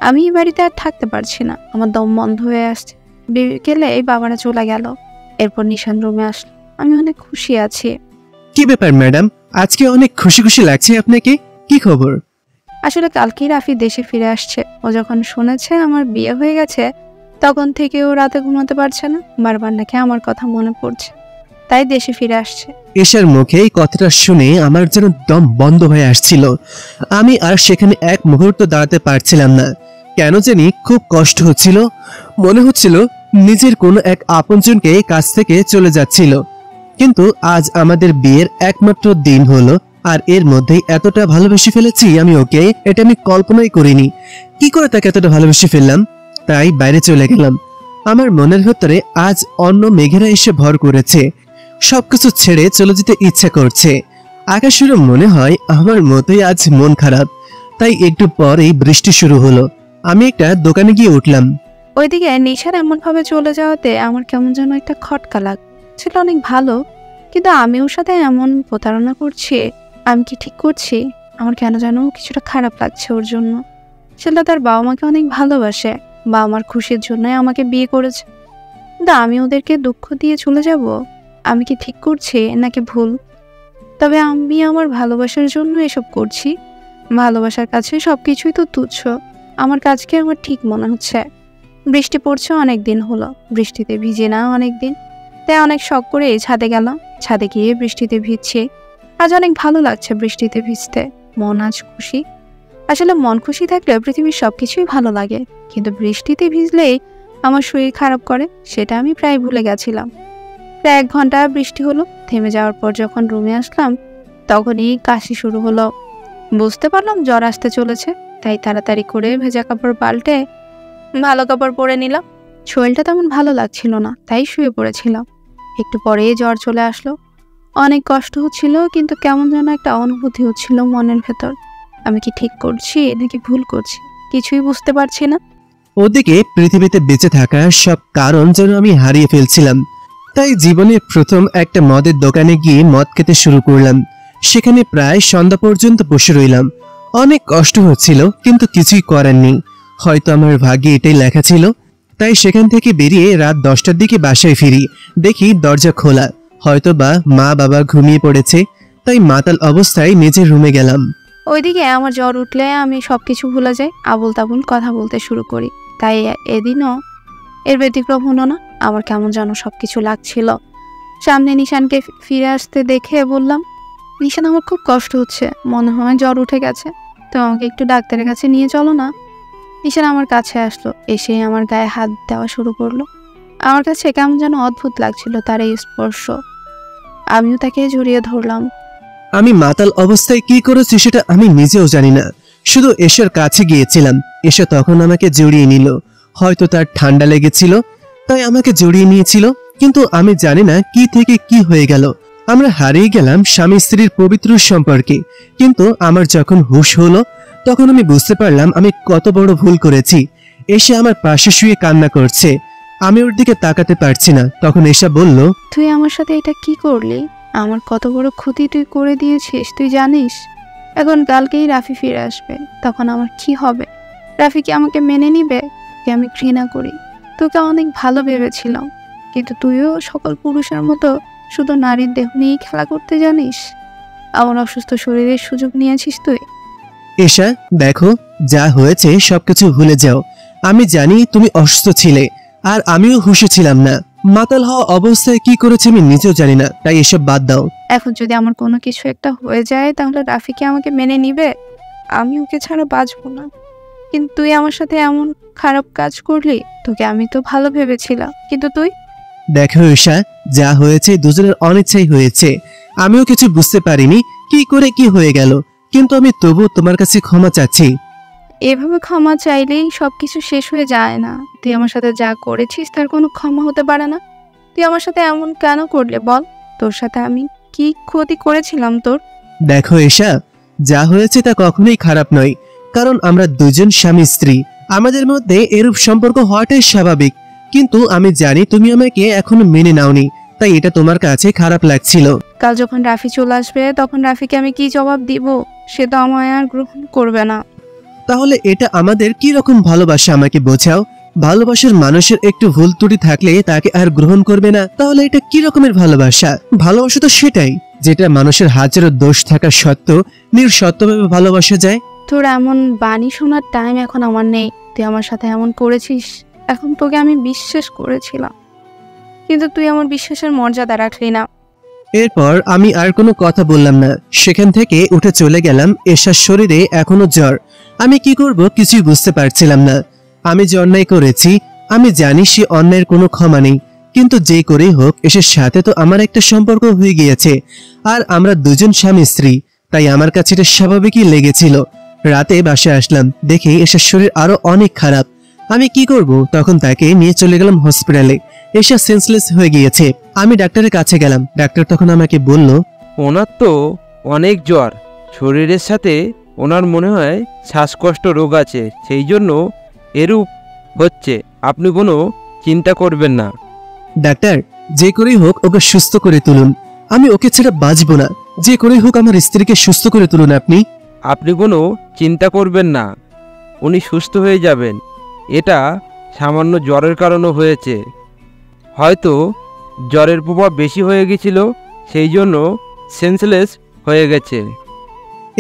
আমি এই বাড়িতে আর থাকতে পারছি না, আমার দম বন্ধ হয়ে আসছে। বিকেলে এই বাবারা চলে গেল, এরপর নিশান রুমে আসলো। আমি অনেক খুশি আছি। কি ব্যাপার ম্যাডাম, আজকে অনেক খুশি খুশি লাগছে আপনাকে, কি খবর? আসলে কালকেই রাফি দেশে ফিরে আসছে। ও যখন শুনেছে আমার বিয়ে হয়ে গেছে তখন থেকে ও রাতে ঘুমাতে পারছে না, বারবার নাকি আমার কথা মনে পড়ছে, তাই দেশে ফিরে আসছে। এশার মুখে এই কথাটা শুনে আমার যেন দম বন্ধ হয়ে আসছিল। আমি আর সেখানে এক মুহূর্ত দাঁড়াতে পারছিলাম না, কেন জানি খুব কষ্ট হচ্ছিল। মনে হচ্ছিল নিজের কোনো এক আপনজনকে কাছ থেকে চলে যাচ্ছিল। কিন্তু আজ আমাদের বিয়ের একমাত্র দিন হলো, আর এর মধ্যেই এতটা ভালোবেসে ফেলেছি আমি ওকে, এটা আমি কল্পনাই করিনি। কি করে তাকে এতটা ভালোবেসে ফেললাম? তাই বাইরে চলে গেলাম। আমার মনের ভেতরে আজ অন্য মেঘেরা এসে ভর করেছে, সবকিছু ছেড়ে চলে যেতে ইচ্ছা করছে। আকাশেরও মনে হয় আমার মতোই আজ মন খারাপ। তাই একটু পরেই বৃষ্টি শুরু হলো। আমি একটা দোকানে গিয়ে উঠলাম। ওইদিকে নিশার এমন ভাবে চলে যাওয়াতে আমার কেমন যেন একটা খটকা লাগছিল। অনেক ভালো, কিন্তু আমি ওর সাথে এমন প্রতারণা করছি, আমি কি ঠিক করছি? আমার কেন যেন কিছুটা খারাপ লাগছে ওর জন্য। ছেলেটা তার বাবা মাকে অনেক ভালোবাসে, বা আমার খুশির জন্যই আমাকে বিয়ে করেছে, কিন্তু আমি ওদেরকে দুঃখ দিয়ে চলে যাব? আমি কি ঠিক করছি নাকি ভুল? তবে আমি আমার ভালোবাসার জন্য এসব করছি। ভালোবাসার কাছে সবকিছুই তো তুচ্ছ। আমার কাজকে আমার ঠিক মনে হচ্ছে। বৃষ্টি পড়ছে অনেক দিন হলো, বৃষ্টিতে ভিজে না অনেক দিন, তাই অনেক শখ করে ছাদে গেলাম। ছাদে গিয়ে বৃষ্টিতে ভিজছি। আজ অনেক ভালো লাগছে বৃষ্টিতে ভিজতে, মন আজ খুশি। আসলে মন খুশি থাকলে পৃথিবীর সবকিছুই ভালো লাগে, কিন্তু বৃষ্টিতে ভিজলেই আমার শরীর খারাপ করে, সেটা আমি প্রায় ভুলে গেছিলাম। প্রায় 1 ঘন্টা বৃষ্টি হলো। থেমে যাওয়ার পর যখন রুমে আসলাম তখনই কাশি শুরু হলো। বুঝতে পারলাম জ্বর আসতে চলেছে, তাই তাড়াতাড়ি করে ভেজা কাপড় পাল্টে ভালো কাপড় পরে নিলাম। শরীরটা তেমন ভালো লাগছিল না, তাই শুয়ে পড়েছিলাম। একটু পরেই জ্বর চলে আসলো। অনেক কষ্ট হচ্ছিল, কিন্তু কেমন যেন একটা অনুভূতি হচ্ছিল মনের ভেতর। আমি কি ঠিক করছি নাকি ভুল করছি কিছুই বুঝতে পারছি না। ওদিকে পৃথিবীতে বেঁচে থাকার সব কারণ যেন আমি হারিয়ে ফেলছিলাম। তাই জীবনে প্রথম একটা মদের দোকানে গিয়ে মদ খেতে শুরু করলাম। সেখানে প্রায় সন্ধ্যা পর্যন্ত বসে রইলাম। অনেক কষ্ট হচ্ছিল, কিন্তু কিছুই করার নেই। হয়তো আমার ভাগ্যে এটাই লেখা ছিল। তাই সেখান থেকে বেরিয়ে রাত 10টার দিকে বাসায় ফিরি। দেখি দরজা খোলা, হয়তো বা মা বাবা ঘুমিয়ে পড়েছে। তাই মাতাল অবস্থায় নিজের রুমে গেলাম। ওইদিকে আমার জ্বর উঠলে আমি সবকিছু ভুলে যাই, আবুল তাবুল কথা বলতে শুরু করি। তাই এদিনও এর ব্যতিক্রম হলো না। আমার কেমন যেন সবকিছু লাগছিল। সামনে নিশানকে ফিরে আসতে দেখে বললাম, নিশান আমার খুব কষ্ট হচ্ছে, মনে হয় জ্বর উঠে গেছে, তো আমাকে একটু ডাক্তারের কাছে নিয়ে চলো না। নিশান আমার কাছে আসলো, এসে আমার গায়ে হাত দেওয়া শুরু করলো। আমার কাছে কেমন যেন অদ্ভুত লাগছিল তার এই স্পর্শ। আমিও তাকে জড়িয়ে ধরলাম। আমি মাতাল অবস্থায় কি করেছি সেটা আমি নিজেও জানি না। শুধু এশার কাছে গিয়েছিলাম, এশা তখন আমাকে জড়িয়ে নিল। হয়তো তার ঠান্ডা লেগেছিল, তাই আমাকে জড়িয়ে নিয়েছিল। কিন্তু আমি জানি না কি থেকে কি হয়ে গেল। আমরা হারিয়ে গেলাম স্বামী স্ত্রীর পবিত্র সম্পর্কে। কিন্তু আমার যখন হুঁশ হলো তখন আমি বুঝতে পারলাম আমি কত বড় ভুল করেছি। এসে আমার পাশে শুয়ে কান্না করছে, আমি ওর দিকে তাকাতে পারছি না। তখন এশা বলল, তুই আমার সাথে এটা কি করলি? আমার কত বড় ক্ষতি তুই করে দিয়েছিস, তুই জানিস? এখন কালকেই রাফি ফিরে আসবে, তখন আমার কি হবে? রাফি কি আমাকে মেনে নিবে? তোকে আমি ঘৃণা করি, তোকে অনেক ভালো ভেবেছিলাম, কিন্তু তুইও সকল পুরুষের মতো শুধু নারীর দেহ নিয়েই খেলা করতে জানিস। আমার অসুস্থ শরীরের সুযোগ নিয়েছিস তুই। এশা দেখো, যা হয়েছে সবকিছু ভুলে যাও। আমি জানি তুমি অসুস্থ ছিলে, আর আমিও হুঁশে ছিলাম না। মাতাল হওয়া অবস্থায় কি করেছে আমি নিজেও জানি না, তাই এসব বাদ দাও। এখন যদি আমার কোনো কিছু একটা হয়ে যায় তাহলে রাফি কি আমাকে মেনে নিবে? আমি ওকে ছাড়া বাঁচবো না। কিন্তু তুই আমার সাথে এমন খারাপ কাজ করলি, তোকে আমি তো ভালো ভেবেছিলাম, কিন্তু তুই। দেখো এশা, যা হয়েছে দুজনের অনিচ্ছাই হয়েছে। আমিও কিছু বুঝতে পারিনি কি করে কি হয়ে গেল, কিন্তু আমি তবু তোমার কাছে ক্ষমা চাচ্ছি। এভাবে ক্ষমা চাইলেই সবকিছু শেষ হয়ে যায় না। তুই আমার সাথে যা করেছিস তার কোনো ক্ষমা হতে পারে না। তুই আমার সাথে এমন কেন করলে বল? তোর সাথে আমি কি ক্ষতি করেছিলাম তোর? দেখো এশা, যা হয়েছে তা কখনোই খারাপ নয়, কারণ আমরা দুজন স্বামী স্ত্রী, আমাদের মধ্যে এরূপ সম্পর্ক হওয়াটাই স্বাভাবিক। কিন্তু আমি জানি তুমি আমাকে এখনো মেনে নাওনি, তাই এটা তোমার কাছে খারাপ লাগছিল। কাল যখন রাফি চলে আসবে তখন রাফিকে আমি কি জবাব দিব? সে তো আমায় আর গ্রহণ করবে না। তাহলে এটা আমাদের কি রকম ভালোবাসা আমাকে বোঝাও? ভালোবাসার মানুষের একটু ভুল ত্রুটি থাকলে তাকে আর গ্রহণ করবে না, তাহলে এটা কি রকমের ভালোবাসা? ভালোবাসা তো সেটাই যেটা মানুষের হাজারো দোষ থাকা সত্ত্বেও নিঃশর্তভাবে ভালোবাসা যায়। তোর এমন বাণী শোনার টাইম এখন আমার নেই। তুই আমার সাথে এমন করেছিস, এখন তোকে আমি বিশ্বাস করেছিলাম, কিন্তু তুই আমার বিশ্বাসের মর্যাদা রাখলি না। এরপর আমি আর কোনো কথা বললাম না, সেখান থেকে উঠে চলে গেলাম। এশার শরীরে এখনো জ্বর। আমি কি করব কিছুই বুঝতে পারছিলাম না। আমি যে অন্যায় করেছি, আমি জানি সে অন্যায়ের কোনো ক্ষমা নেই, কিন্তু যে করেই হোক এসের সাথে তো আমার একটা সম্পর্ক হয়ে গিয়েছে, আর আমরা দুজন স্বামী স্ত্রী, তাই আমার কাছে এটা স্বাভাবিকই লেগেছিল। রাতে বাসায় আসলাম, দেখি এসের শরীর আরো অনেক খারাপ। আমি কি করব? তখন তাকে নিয়ে চলে গেলাম হসপিটালে। এসা সেন্সলেস হয়ে গিয়েছে। আমি ডাক্তারের কাছে গেলাম। ডাক্তার তখন আমাকে বলল, ওনার তো অনেক জ্বর, শরীরের সাথে ওনার মনে হয় শ্বাসকষ্ট রোগ আছে, সেই জন্য এরূপ হচ্ছে। আপনি কোনো চিন্তা করবেন না। ডাক্তার, যে করেই হোক ওকে সুস্থ করে তুলুন, আমি ওকে ছেড়ে বাঁচবো না। যে করেই হোক আমার স্ত্রীকে সুস্থ করে তুলুন আপনি। আপনি কোনো চিন্তা করবেন না, উনি সুস্থ হয়ে যাবেন। এটা সামান্য জ্বরের কারণে হয়েছে, হয়তো জ্বরের প্রভাব বেশি হয়ে গেছিল, সেই জন্য সেন্সলেস হয়ে গেছে।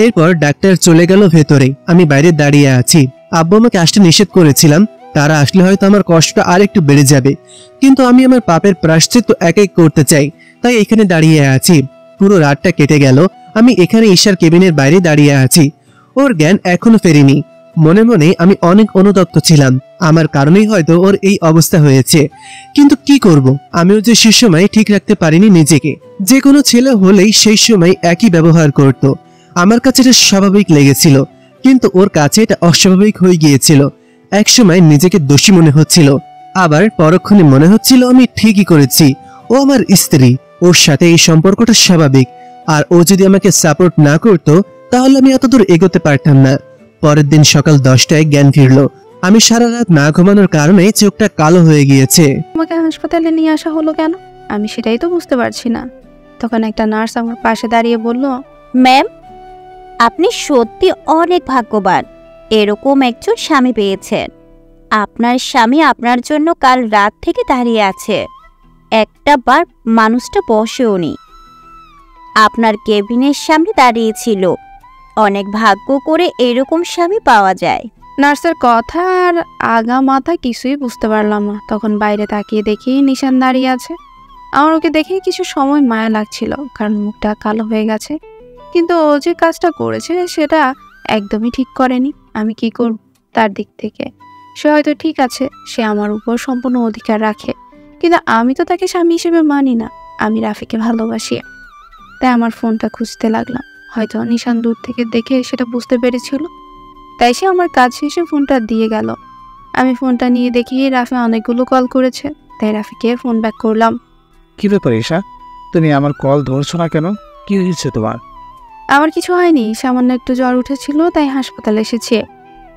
এরপর ডাক্তার চলে গেল ভেতরে। আমি বাইরে দাঁড়িয়ে আছি। আব্বু আমাকে আসতে নিষেধ করেছিলাম, তারা আসলে হয়তো আমার কষ্টটা আর একটু বেড়ে যাবে, কিন্তু আমি আমার পাপের প্রায়শ্চিত্ত একাই করতে চাই, তাই এখানে দাঁড়িয়ে আছি। পুরো রাতটা কেটে গেল। আমি এখানে ঈশার কেবিনের বাইরে দাঁড়িয়ে আছি। ওর জ্ঞান এখনো ফেরেনি। মনে মনে আমি অনেক অনুতপ্ত ছিলাম, আমার কারণেই হয়তো ওর এই অবস্থা হয়েছে। কিন্তু কি করব, আমিও যে সে সময় ঠিক রাখতে পারিনি নিজেকে। যে কোনো ছেলে হলেই সেই সময় একই ব্যবহার করত। আমার কাছে এটা স্বাভাবিক লেগেছিল, কিন্তু ওর কাছে এটা অস্বাভাবিক হয়ে গিয়েছিল। একসময় নিজেকে দোষী মনে হচ্ছিল, আবার পরক্ষণে মনে হচ্ছিল আমি ঠিকই করেছি। ও আমার স্ত্রী, ওর সাথে এই সম্পর্কটা স্বাভাবিক, আর ও যদি আমাকে সাপোর্ট না করতো তাহলে আমি এতদূর এগোতে পারতাম না। পরের দিন সকাল 10টায় জ্ঞান ফিরল। আমি সারা রাত না ঘুমানোর কারণে চোখটা কালো হয়ে গিয়েছে। আমাকে হাসপাতালে নিয়ে আসা হলো কেন, আমি সেটাই তো বুঝতে পারছি না। তখন একটা নার্স আমার পাশে দাঁড়িয়ে বলল, ম্যাম, আপনি সত্যি অনেক ভাগ্যবান, এরকম একজন স্বামী পেয়েছেন। আপনার স্বামী আপনার জন্য কাল রাত থেকে দাঁড়িয়ে আছে, একটা বার মানুষটা বসেও নি, আপনার কেবিনের সামনে দাঁড়িয়েছিল। অনেক ভাগ্য করে এরকম স্বামী পাওয়া যায়। নার্সের কথা আর আগা মাথা কিছুই বুঝতে পারলাম না। তখন বাইরে তাকিয়ে দেখি নিশান দাঁড়িয়ে আছে। আমার ওকে দেখে কিছু সময় মায়া লাগছিল, কারণ মুখটা কালো হয়ে গেছে, কিন্তু ও যে কাজটা করেছে সেটা একদমই ঠিক করেনি। আমি কি করব তার দিক থেকে? সে হয়তো ঠিক আছে, সে আমার উপর সম্পূর্ণ অধিকার রাখে, কিন্তু আমি তো তাকে স্বামী হিসেবে মানি না। আমি রাফিকে ভালোবাসি। তাই আমার ফোনটা খুঁজতে লাগলাম। হয়তো নিশান দূর থেকে দেখে সেটা বুঝতে পেরেছিল, তাই সে আমার কাজ শেষে ফোনটা দিয়ে গেল। আমি ফোনটা নিয়ে দেখি রাফি অনেকগুলো কল করেছে, তাই রাফিকে ফোন ব্যাক করলাম। কি ব্যাপার ঈশা, তুমি আমার কল ধরছো না কেন? কি হয়েছে তোমার? আমার কিছু হয়নি, সামান্য একটু জ্বর উঠেছিল, তাই হাসপাতালে এসেছি।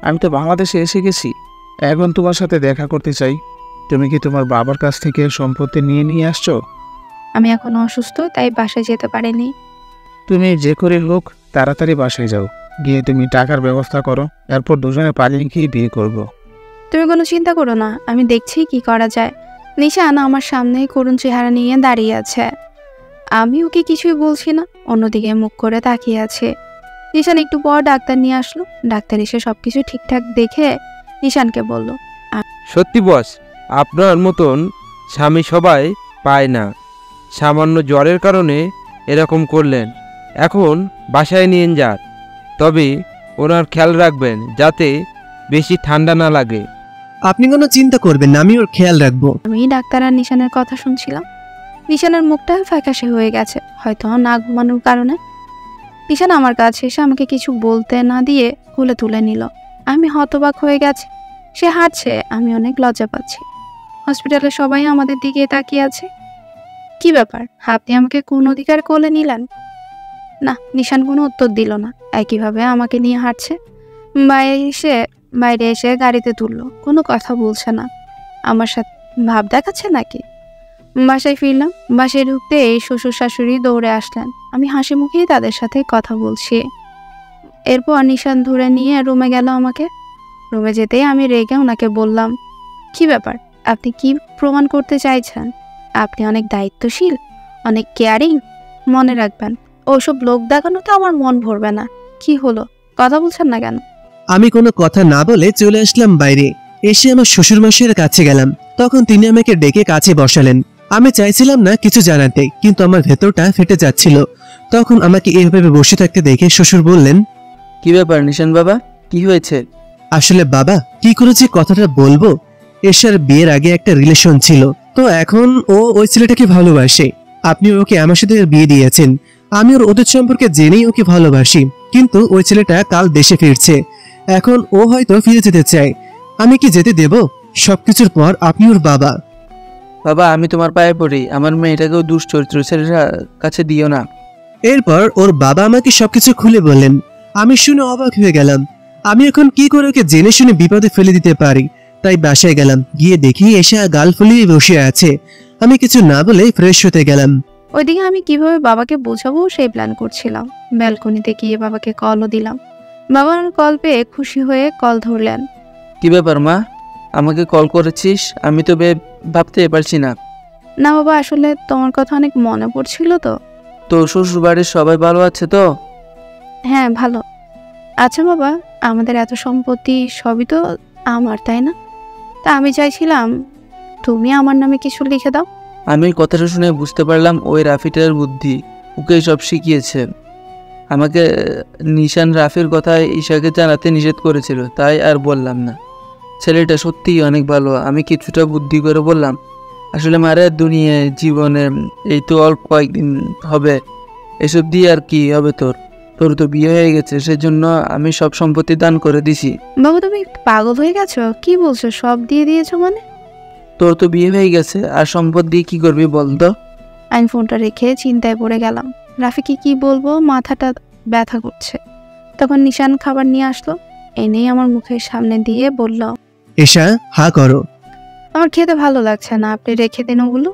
আমি তো বাংলাদেশে এসে গেছি, এখন তোমার সাথে দেখা করতে চাই। তুমি কি তোমার বাবার কাছ থেকে সম্পত্তি নিয়ে আসছো? আমি এখন অসুস্থ, তাই বাসায় যেতে পারিনি। তুমি যে করে হোক তাড়াতাড়ি বাসায় যাও, গিয়ে তুমি টাকার ব্যবস্থা করো, এরপর দুজনে পালিয়ে গিয়ে বিয়ে করব। তুমি কোনো চিন্তা করো না, আমি দেখছি কি করা যায়। নিশান আমার সামনেই করুণ চেহারা নিয়ে দাঁড়িয়ে আছে। আমি ওকে কিছুই বলছি না, অন্যদিকে মুখ করে তাকিয়ে আছে। নিশান একটু পর ডাক্তার নিয়ে আসলো। ডাক্তার এসে সবকিছু ঠিকঠাক দেখে নিশানকে বলল, সত্যি বস, আপনার মতন স্বামী সবাই পায় না। সামান্য জ্বরের কারণে এরকম করলেন, এখন বাসায় নিয়ে যান, তবে ওনার খেয়াল রাখবেন যাতে বেশি ঠান্ডা না লাগে। আপনি কোনো চিন্তা করবেন না, আমি ওর খেয়াল রাখবো। আমি ডাক্তার আর নিশানের কথা শুনছিলাম। নিশানের মুখটা ফ্যাকাশে হয়ে গেছে, হয়তো না ঘুমানোর কারণে। নিশান আমার কাছে এসে আমাকে কিছু বলতে না দিয়ে কোলে তুলে নিল। আমি হতবাক হয়ে গেছি। সে হাঁটছে, আমি অনেক লজ্জা পাচ্ছি। হসপিটালে সবাই আমাদের দিকে তাকিয়ে আছে। কি ব্যাপার, আপনি আমাকে কোন অধিকার কোলে নিলেন? না, নিশান কোনো উত্তর দিল না। একইভাবে আমাকে নিয়ে হাঁটছে। বাইরে এসে গাড়িতে তুললো, কোনো কথা বলছে না। আমার সাথে ভাব দেখাচ্ছে নাকি? বাসায় ফিরলাম। বাসায় ঢুকতে এই শ্বশুর শাশুড়ি দৌড়ে আসলেন। আমি হাসি মুখেই তাদের সাথে কথা বলছি। এরপর নিশান ধরে নিয়ে রুমে গেল আমাকে। রুমে যেতেই আমি রেগে ওনাকে বললাম, কি ব্যাপার, আপনি কি প্রমাণ করতে চাইছেন? আপনি অনেক দায়িত্বশীল, অনেক কেয়ারিং। মনে রাখবেন, ওসব লোক দেখানোতে আমার মন ভরবে না। কি হলো, কথা বলছেন না কেন? আমি কোনো কথা না বলে চলে আসলাম বাইরে। এসে আমার শ্বশুরমশাইয়ের কাছে গেলাম। তখন তিনি আমাকে ডেকে কাছে বসালেন। আমি চাইছিলাম না কিছু জানাতে, কিন্তু আমার ভেতরটা ফেটে যাচ্ছিল। তখন আমাকে এইভাবে বসে থাকতে দেখে শ্বশুর বললেন, কি ব্যাপার নিশান বাবা, কি হয়েছে? আসলে বাবা, কি করে যে কথাটা বলবো, এশার বিয়ের আগে একটা রিলেশন ছিল, তো এখন ও ওই ছেলেটাকে ভালোবাসে। আপনি ওকে আমার সাথে বিয়ে দিয়েছেন। আমি ওর অতীত সম্পর্কে জেনেই ওকে ভালোবাসি, কিন্তু ওই ছেলেটা কাল দেশে ফিরছে। এখন ও হয়তো ফিরে যেতে চায়। আমি কি যেতে দেব? সবকিছুর পর আপনি ওর বাবা। বাবা, আমি তোমার পায়ে পড়ি, আমার মেয়েটাকেও দুশ্চরিত্র ছেলের কাছে দিও না। এরপর ওর বাবা আমাকে সবকিছু খুলে বললেন। আমি শুনে অবাক হয়ে গেলাম। আমি এখন কি করে ওকে জেনে শুনে বিপদে ফেলে দিতে পারি? তাই বাসায় গেলাম। গিয়ে দেখি এসে গাল ফুলিয়ে বসে আছে। আমি কিছু না বলে ফ্রেশ হতে গেলাম। ওইদিকে আমি কিভাবে বাবাকে বোঝাবো সেই প্ল্যান করছিলাম। ব্যালকনিতে গিয়ে বাবাকে কলও দিলাম। বাবার কল পেয়ে খুশি হয়ে কল ধরলেন। কি ব্যাপার মা, আমাকে কল করেছিস? আমি তো ভাবতে পারছি না। না বাবা, আসলে তোমার কথা অনেক মনে পড়ছিল তো। তো শ্বশুর বাড়ির সবাই ভালো আছে তো? হ্যাঁ, ভালো। আচ্ছা বাবা, আমাদের এত সম্পত্তি সবই তো আমার, তাই না? তা আমি চাইছিলাম তুমি আমার নামে কিছু লিখে দাও। আমি কথাটা শুনে বুঝতে পারলাম ওই রাফিটার বুদ্ধি, ওকে সব শিখিয়েছে। আমাকে নিশান রাফির কথা ঈশাকে জানাতে নিষেধ করেছিল, তাই আর বললাম না। ছেলেটা সত্যিই অনেক ভালো। আমি কিছুটা বুদ্ধি করে বললাম, আসলে মারে দুনিয়ায় জীবনে এই তো অল্প কয়েকদিন হবে, এসব দিয়ে আর কি হবে? তোর তো বিয়ে হয়ে গেছে, সেজন্য আমি সব সম্পত্তি দান করে দিছি। বাবা, তুমি পাগল হয়ে গেছো? কি বলছো, সব দিয়ে দিয়েছো মানে? তোর তো বিয়ে হয়ে গেছে, আর সম্পদ দিয়ে কি করবি বল তো? আমি ফোনটা রেখে চিন্তায় পড়ে গেলাম। রাফিকে কি বলবো, মাথাটা ব্যথা করছে। তখন নিশান খাবার নিয়ে আসলো, এনেই আমার মুখের সামনে দিয়ে বলল, এশা, হা করো। আমার খেতে ভালো লাগছে না, আপনি রেখে দিন ওগুলো।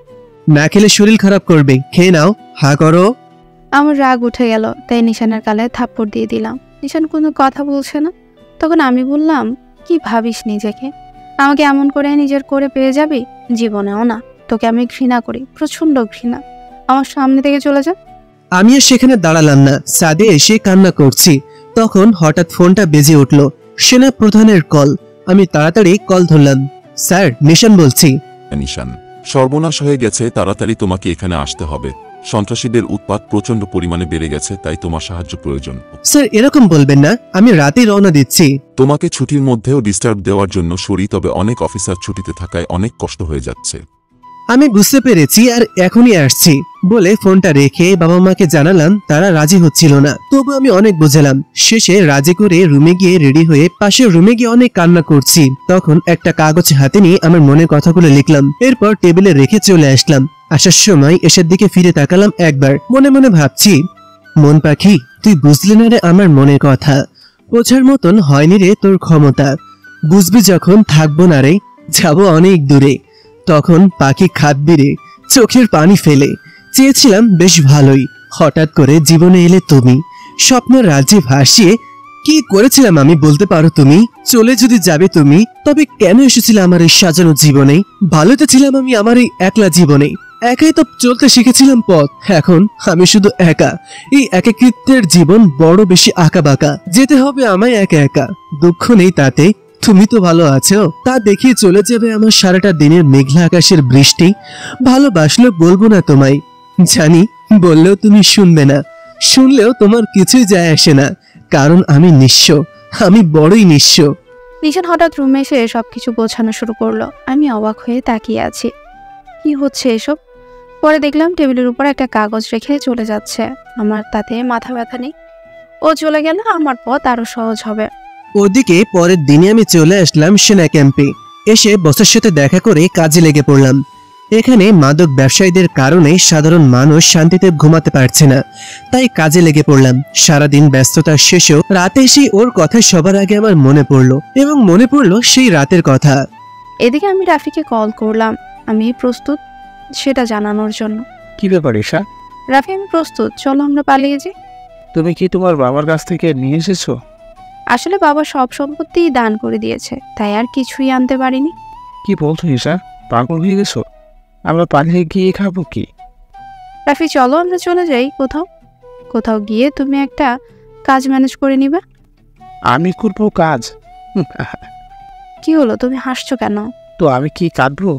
না খেলে শরীর খারাপ করবে, খেয়ে নাও, হা করো। আমার রাগ উঠে গেল, তাই নিশানের গালে থাপ্পড় দিয়ে দিলাম। নিশান কোনো কথা বলছে না। তখন আমি বললাম, কি ভাবিস নিজেকে? আমাকে এমন করে নিজের করে পেয়ে যাবি? জীবনেও না। তোকে আমি ঘৃণা করি, প্রচন্ড ঘৃণা। আমার সামনে থেকে চলে যা। আমি আর সেখানে দাঁড়ালাম না, ছাদে এসে কান্না করছি। তখন হঠাৎ ফোনটা বেজে উঠল। সেনা প্রধানের কল। আমি তাড়াতাড়ি কল ধরলাম। স্যার, নিশান বলছি। নিশান, সর্বনাশ হয়ে গেছে, তাড়াতাড়ি তোমাকে এখানে আসতে হবে। সন্ত্রাসীদের উৎপাত প্রচন্ড পরিমাণে বেড়ে গেছে, তাই তোমার সাহায্য প্রয়োজন। স্যার, এরকম বলবেন না, আমি রাতে রওনা দিচ্ছি। তোমাকে ছুটির মধ্যেও ডিস্টার্ব দেওয়ার জন্য সরি, তবে অনেক অফিসার ছুটিতে থাকায় অনেক কষ্ট হয়ে যাচ্ছে। আমি বুঝতে পেরেছি, আর এখনই আসছি বলে ফোনটা রেখে বাবা মাকে জানালাম। তারা রাজি হচ্ছিল না, তবু আমি অনেক বোঝালাম। শেষে রাজি করে রুমে গিয়ে রেডি হয়ে পাশের রুমে গিয়ে অনেক কান্না করছি। তখন একটা কাগজ হাতে নিয়ে আমার মনের কথাগুলো লিখলাম। এরপর টেবিলে রেখে চলে আসলাম। আসার সময় এসের দিকে ফিরে তাকালাম একবার। মনে মনে ভাবছি, মন পাখি, তুই বুঝলি না রে আমার মনের কথা। বোঝার মতন হয়নি রে তোর ক্ষমতা। বুঝবি যখন থাকবো না রে, যাবো অনেক দূরে, তখন পাখি খাদ্যি রে চোখের পানি ফেলে। চেয়েছিলাম বেশ ভালোই, হঠাৎ করে জীবনে এলে তুমি। স্বপ্নের রাজ্যে ভাসিয়ে কি করেছিলাম আমি বলতে পারো তুমি? চলে যদি যাবে তুমি, তবে কেন এসেছিলে আমার এই সাজানো জীবনে? ভালো তো ছিলাম আমি আমার এই একলা জীবনে, একাই তো চলতে শিখেছিলাম পথ। এখন আমি শুধু একা। এই একাকিত্বের জীবন বড় বেশি আঁকা বাঁকা। যেতে হবে আমায় একা একা। দুঃখ নেই তাতে, তুমি তো ভালো আছো, তা দেখিয়ে চলে যাবে আমার সারাটা দিনের মেঘলা আকাশের বৃষ্টি। ভালোবাসলেও বলবো না তোমায়, জানি বললেও তুমি শুনবে না। শুনলেও তোমার কিছুই যায় আসে না, কারণ আমি নিঃস্ব, আমি বড়ই নিঃস্ব। নিশান হঠাৎ রুমে এসে সবকিছু গোছানো শুরু করলো। আমি অবাক হয়ে তাকিয়ে আছি। কি হচ্ছে এসব? পরে দেখলাম টেবিলের উপর একটা কাগজ রেখে চলে যাচ্ছে। আমার তাতে মাথা ব্যথা নেই। ও চলে গেলে আমার পথ আরো সহজ হবে। ওদিকে পরের দিনে আমি চলে আসলাম সেনা ক্যাম্পে। এসে বসের সাথে দেখা করে কাজে লেগে পড়লাম। এখানে মাদক ব্যবসায়ীদের কারণে সাধারণ মানুষ শান্তিতে ঘুমাতে পারছে না, তাই কাজে লেগে পড়লাম। সারাদিন ব্যস্ততার শেষেও রাতে এসে ওর কথা সবার আগে আমার মনে পড়লো, এবং মনে পড়লো সেই রাতের কথা। এদিকে আমি রাফিকে কল করলাম, আমি প্রস্তুত সেটা জানানোর জন্য। কি ব্যাপার ঈশা? রাফি, আমি প্রস্তুত, চলো আমরা পালিয়ে যাই। তুমি কি তোমার বাবার কাছ থেকে নিয়ে এসেছো? আসলে বাবা সব সম্পত্তি দান করে দিয়েছে, তাই আর কিছুই আনতে পারিনি। কি বলছো ঈশা? পাগল হয়ে গেছো? আমরা পালিয়ে গিয়ে খাবো কি? রাফি, চলো আমরা চলে যাই কোথাও গিয়ে তুমি একটা কাজ ম্যানেজ করে নিবে। আমি করবো কাজ? কি হলো, তুমি হাসছো কেন? তো আমি কি কাঁদবো?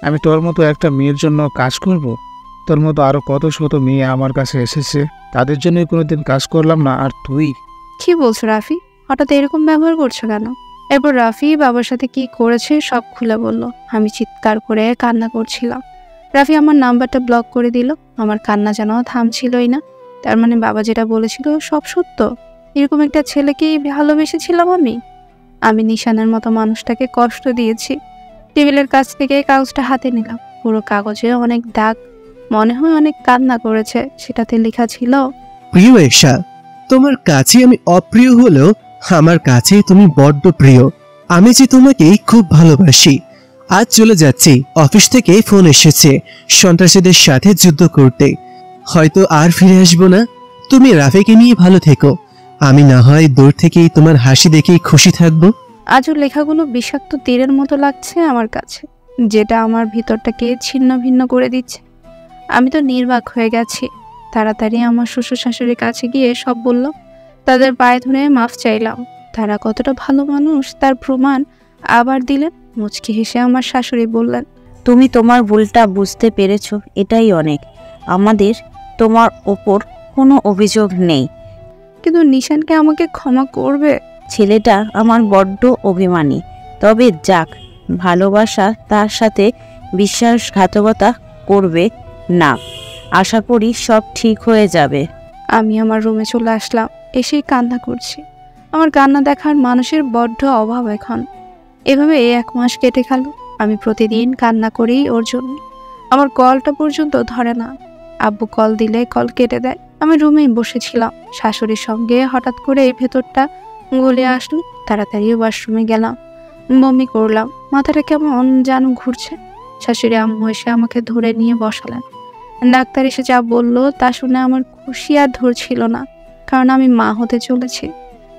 আমি তোর মতো একটা মেয়ের জন্য কাজ করব? তোর মতো আরো কত শত মেয়ে আমার কাছে এসেছে, তাদের জন্যই কোনোদিন কাজ করলাম না, আর তুই? কি বলছো রাফি? হঠাৎ এরকম ব্যবহার করছো কেন? এরপর রাফি বাবার সাথে কি করেছে সব খুলে বলল। আমি চিৎকার করে কান্না করছিলাম। রাফি আমার নাম্বারটা ব্লক করে দিল। আমার কান্না যেন থামছিলই না। তার মানে বাবা যেটা বলেছিল সব সত্য। এরকম একটা ছেলেকেই ভালোবেসেছিলাম আমি নিশানের মতো মানুষটাকে কষ্ট দিয়েছি। টেবিলের কাছ থেকে কাগজটা হাতে নিলাম। পুরো কাগজে অনেক দাগ, মনে হয় অনেক কান্না করেছে। সেটাতে লেখা ছিল, প্রিয় ঈশা, তোমার কাছে আমি অপ্রিয় হলেও আমার কাছে তুমি বড্ড প্রিয়। আমি যে তোমাকে খুব ভালোবাসি। আজ চলে যাচ্ছি। অফিস থেকে ফোন এসেছে সন্ত্রাসীদের সাথে যুদ্ধ করতে। হয়তো আর ফিরে আসবো না। তুমি রাফিকে নিয়ে ভালো থেকো। আমি না হয় দূর থেকেই তোমার হাসি দেখেই খুশি থাকবো। আজও লেখাগুলো বিষাক্ত তীরের মতো লাগছে আমার কাছে, যেটা আমার ভিতরটাকে ছিন্ন ভিন্ন করে দিচ্ছে। আমি তো নির্বাক হয়ে গেছি। তাড়াতাড়ি আমার শ্বশুর শাশুড়ির কাছে গিয়ে সব বললাম। তাদের পায়ে ধরে মাফ চাইলাম। তারা কতটা ভালো মানুষ তার প্রমাণ আবার দিলেন। মুচকি হেসে আমার শাশুড়ি বললেন, তুমি তোমার ভুলটা বুঝতে পেরেছো, এটাই অনেক। আমাদের তোমার ওপর কোনো অভিযোগ নেই। কিন্তু নিশানকে আমাকে ক্ষমা করবে? ছেলেটা আমার বড্ড অভিমানী। তবে যাক, ভালোবাসা তার সাথে বিশ্বাসঘাতকতা করবে না। আশা করি সব ঠিক হয়ে যাবে। আমি আমার রুমে চলে আসলাম। এসেই কান্না করছি। আমার কান্না দেখার মানুষের বড্ড অভাব এখন। এভাবে 1 মাস কেটে গেল। আমি প্রতিদিন কান্না করি ওর জন্য। আমার কলটা পর্যন্ত ধরে না। আব্বু কল দিলে কল কেটে দেয়। আমি রুমেই বসেছিলাম। শাশুড়ির সঙ্গে হঠাৎ করে এই ভেতরটা গলে আসলো। তাড়াতাড়ি ওয়াশরুমে গেলাম। বমি করলাম। মাথাটা কেমন যেন ঘুরছে। শাশুড়ি আম্মু এসে আমাকে ধরে নিয়ে বসালেন। ডাক্তার এসে যা বললো তা শুনে আমার খুশি আর ধরছিল না, কারণ আমি মা হতে চলেছি।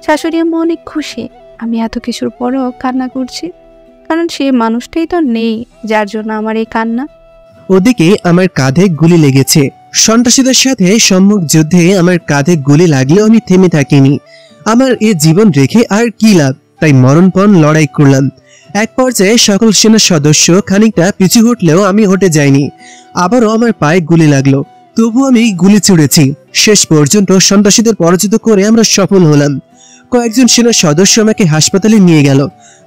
শাশুড়ি আম্মু অনেক খুশি। আমি এত কিছুর পরেও কান্না করছি, কারণ সে মানুষটাই তো নেই যার জন্য আমার এই কান্না। ওদিকে আমার কাঁধে গুলি লেগেছে। সন্ত্রাসীদের সাথে সম্মুখ যুদ্ধে আমার কাঁধে গুলি লাগলেও আমি থেমে থাকিনি। আমার এ জীবন রেখে আর কি লাভ, তাই মরণপণ লড়াই করলাম। এক পর্যায়ে সকল সেনা সদস্য খানিকটা পিছু হটলেও আমি হটে যাইনি। আবারও আমার পায়ে গুলি লাগলো, তবু আমি গুলি ছুড়েছি। শেষ পর্যন্ত সন্ত্রাসীদের পরাজিত করে আমরা সফল হলাম। কয়েকজন সেনা সদস্য আমাকে হাসপাতালে নিয়ে গেল।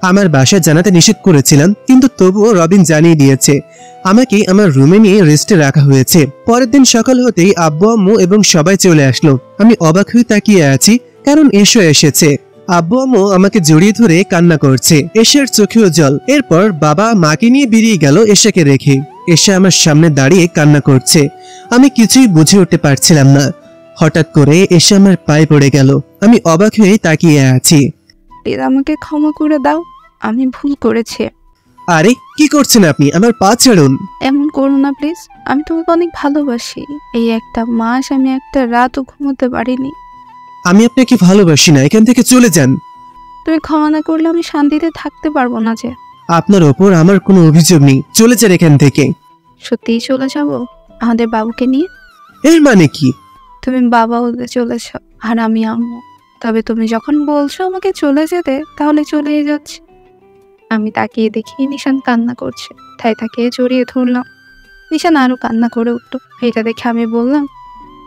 আমার বাসায় জানাতে নিষেধ করেছিলাম, কিন্তু তবুও রবিন জানিয়ে দিয়েছে। আমাকে আমার রুমে নিয়ে রেস্টে রাখা হয়েছে। পরের দিন সকাল হতেই আব্বু আম্মু এবং সবাই চলে আসলো। আমি অবাক হয়ে তাকিয়ে আছি, কারণ এসো এসেছে। আব্বু আম্মু আমাকে জড়িয়ে ধরে কান্না করছে। এশার চোখেও জল। এরপর বাবা মাকে নিয়ে বেরিয়ে গেল এশাকে রেখে। এশা আমার সামনে দাঁড়িয়ে কান্না করছে। আমি কিছুই বুঝে উঠতে পারছিলাম না। হঠাৎ করে এসে আমার পায়ে পড়ে গেল। আমি অবাক হয়ে তাকিয়ে আছি। প্লিজ আমাকে ক্ষমা করে দাও, আমি ভুল করেছি। আরে কি করছেন আপনি? আমার পা ছাড়ুন। এমন করো না প্লিজ। আমি তোমাকে অনেক ভালোবাসি। এই একটা মাস আমি একটা রাতও ঘুমোতে পারিনি। আমি আপনাকে ভালোবাসি না, এখান থেকে চলে যান। তুমি ক্ষমা না করলে আমি শান্তিতে থাকতে পারবো না যে। আপনার ওপর আমার কোনো অভিযোগ নেই, চলে যান এখান থেকে। সত্যিই চলে যাব আমাদের বাবুকে নিয়ে? এর মানে কি? তুমি বাবা হতে চলেছ আর আমি আম্মু। তবে তুমি যখন বলছো আমাকে চলে যেতে, তাহলে চলেই যাচ্ছে। আমি তাকিয়ে দেখি নিশান কান্না করছে, তাই তাকে জড়িয়ে ধরলাম। নিশান আরো কান্না করে উঠলো। এটা দেখে আমি বললাম,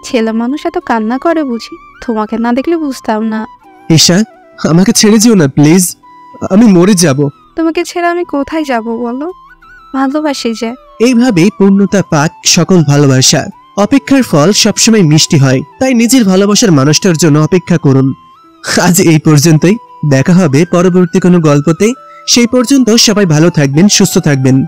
ছেলে মানুষ এত কান্না করে বুঝি? তোমাকে না দেখলে বুঝতাম না। ঈশা, আমাকে ছেড়ে যেও না প্লিজ, আমি মরে যাব। তোমাকে ছেড়ে আমি কোথায় যাব বলো? ভালোবাসি যে, এইভাবেই পূর্ণতা পাক সকল ভালোবাসা। অপেক্ষার ফল সবসময় মিষ্টি হয়, তাই নিজের ভালোবাসার মানুষটার জন্য অপেক্ষা করুন। আজ এই পর্যন্তই, দেখা হবে পরবর্তী কোনো গল্পতে। সেই পর্যন্ত সবাই ভালো থাকবেন, সুস্থ থাকবেন।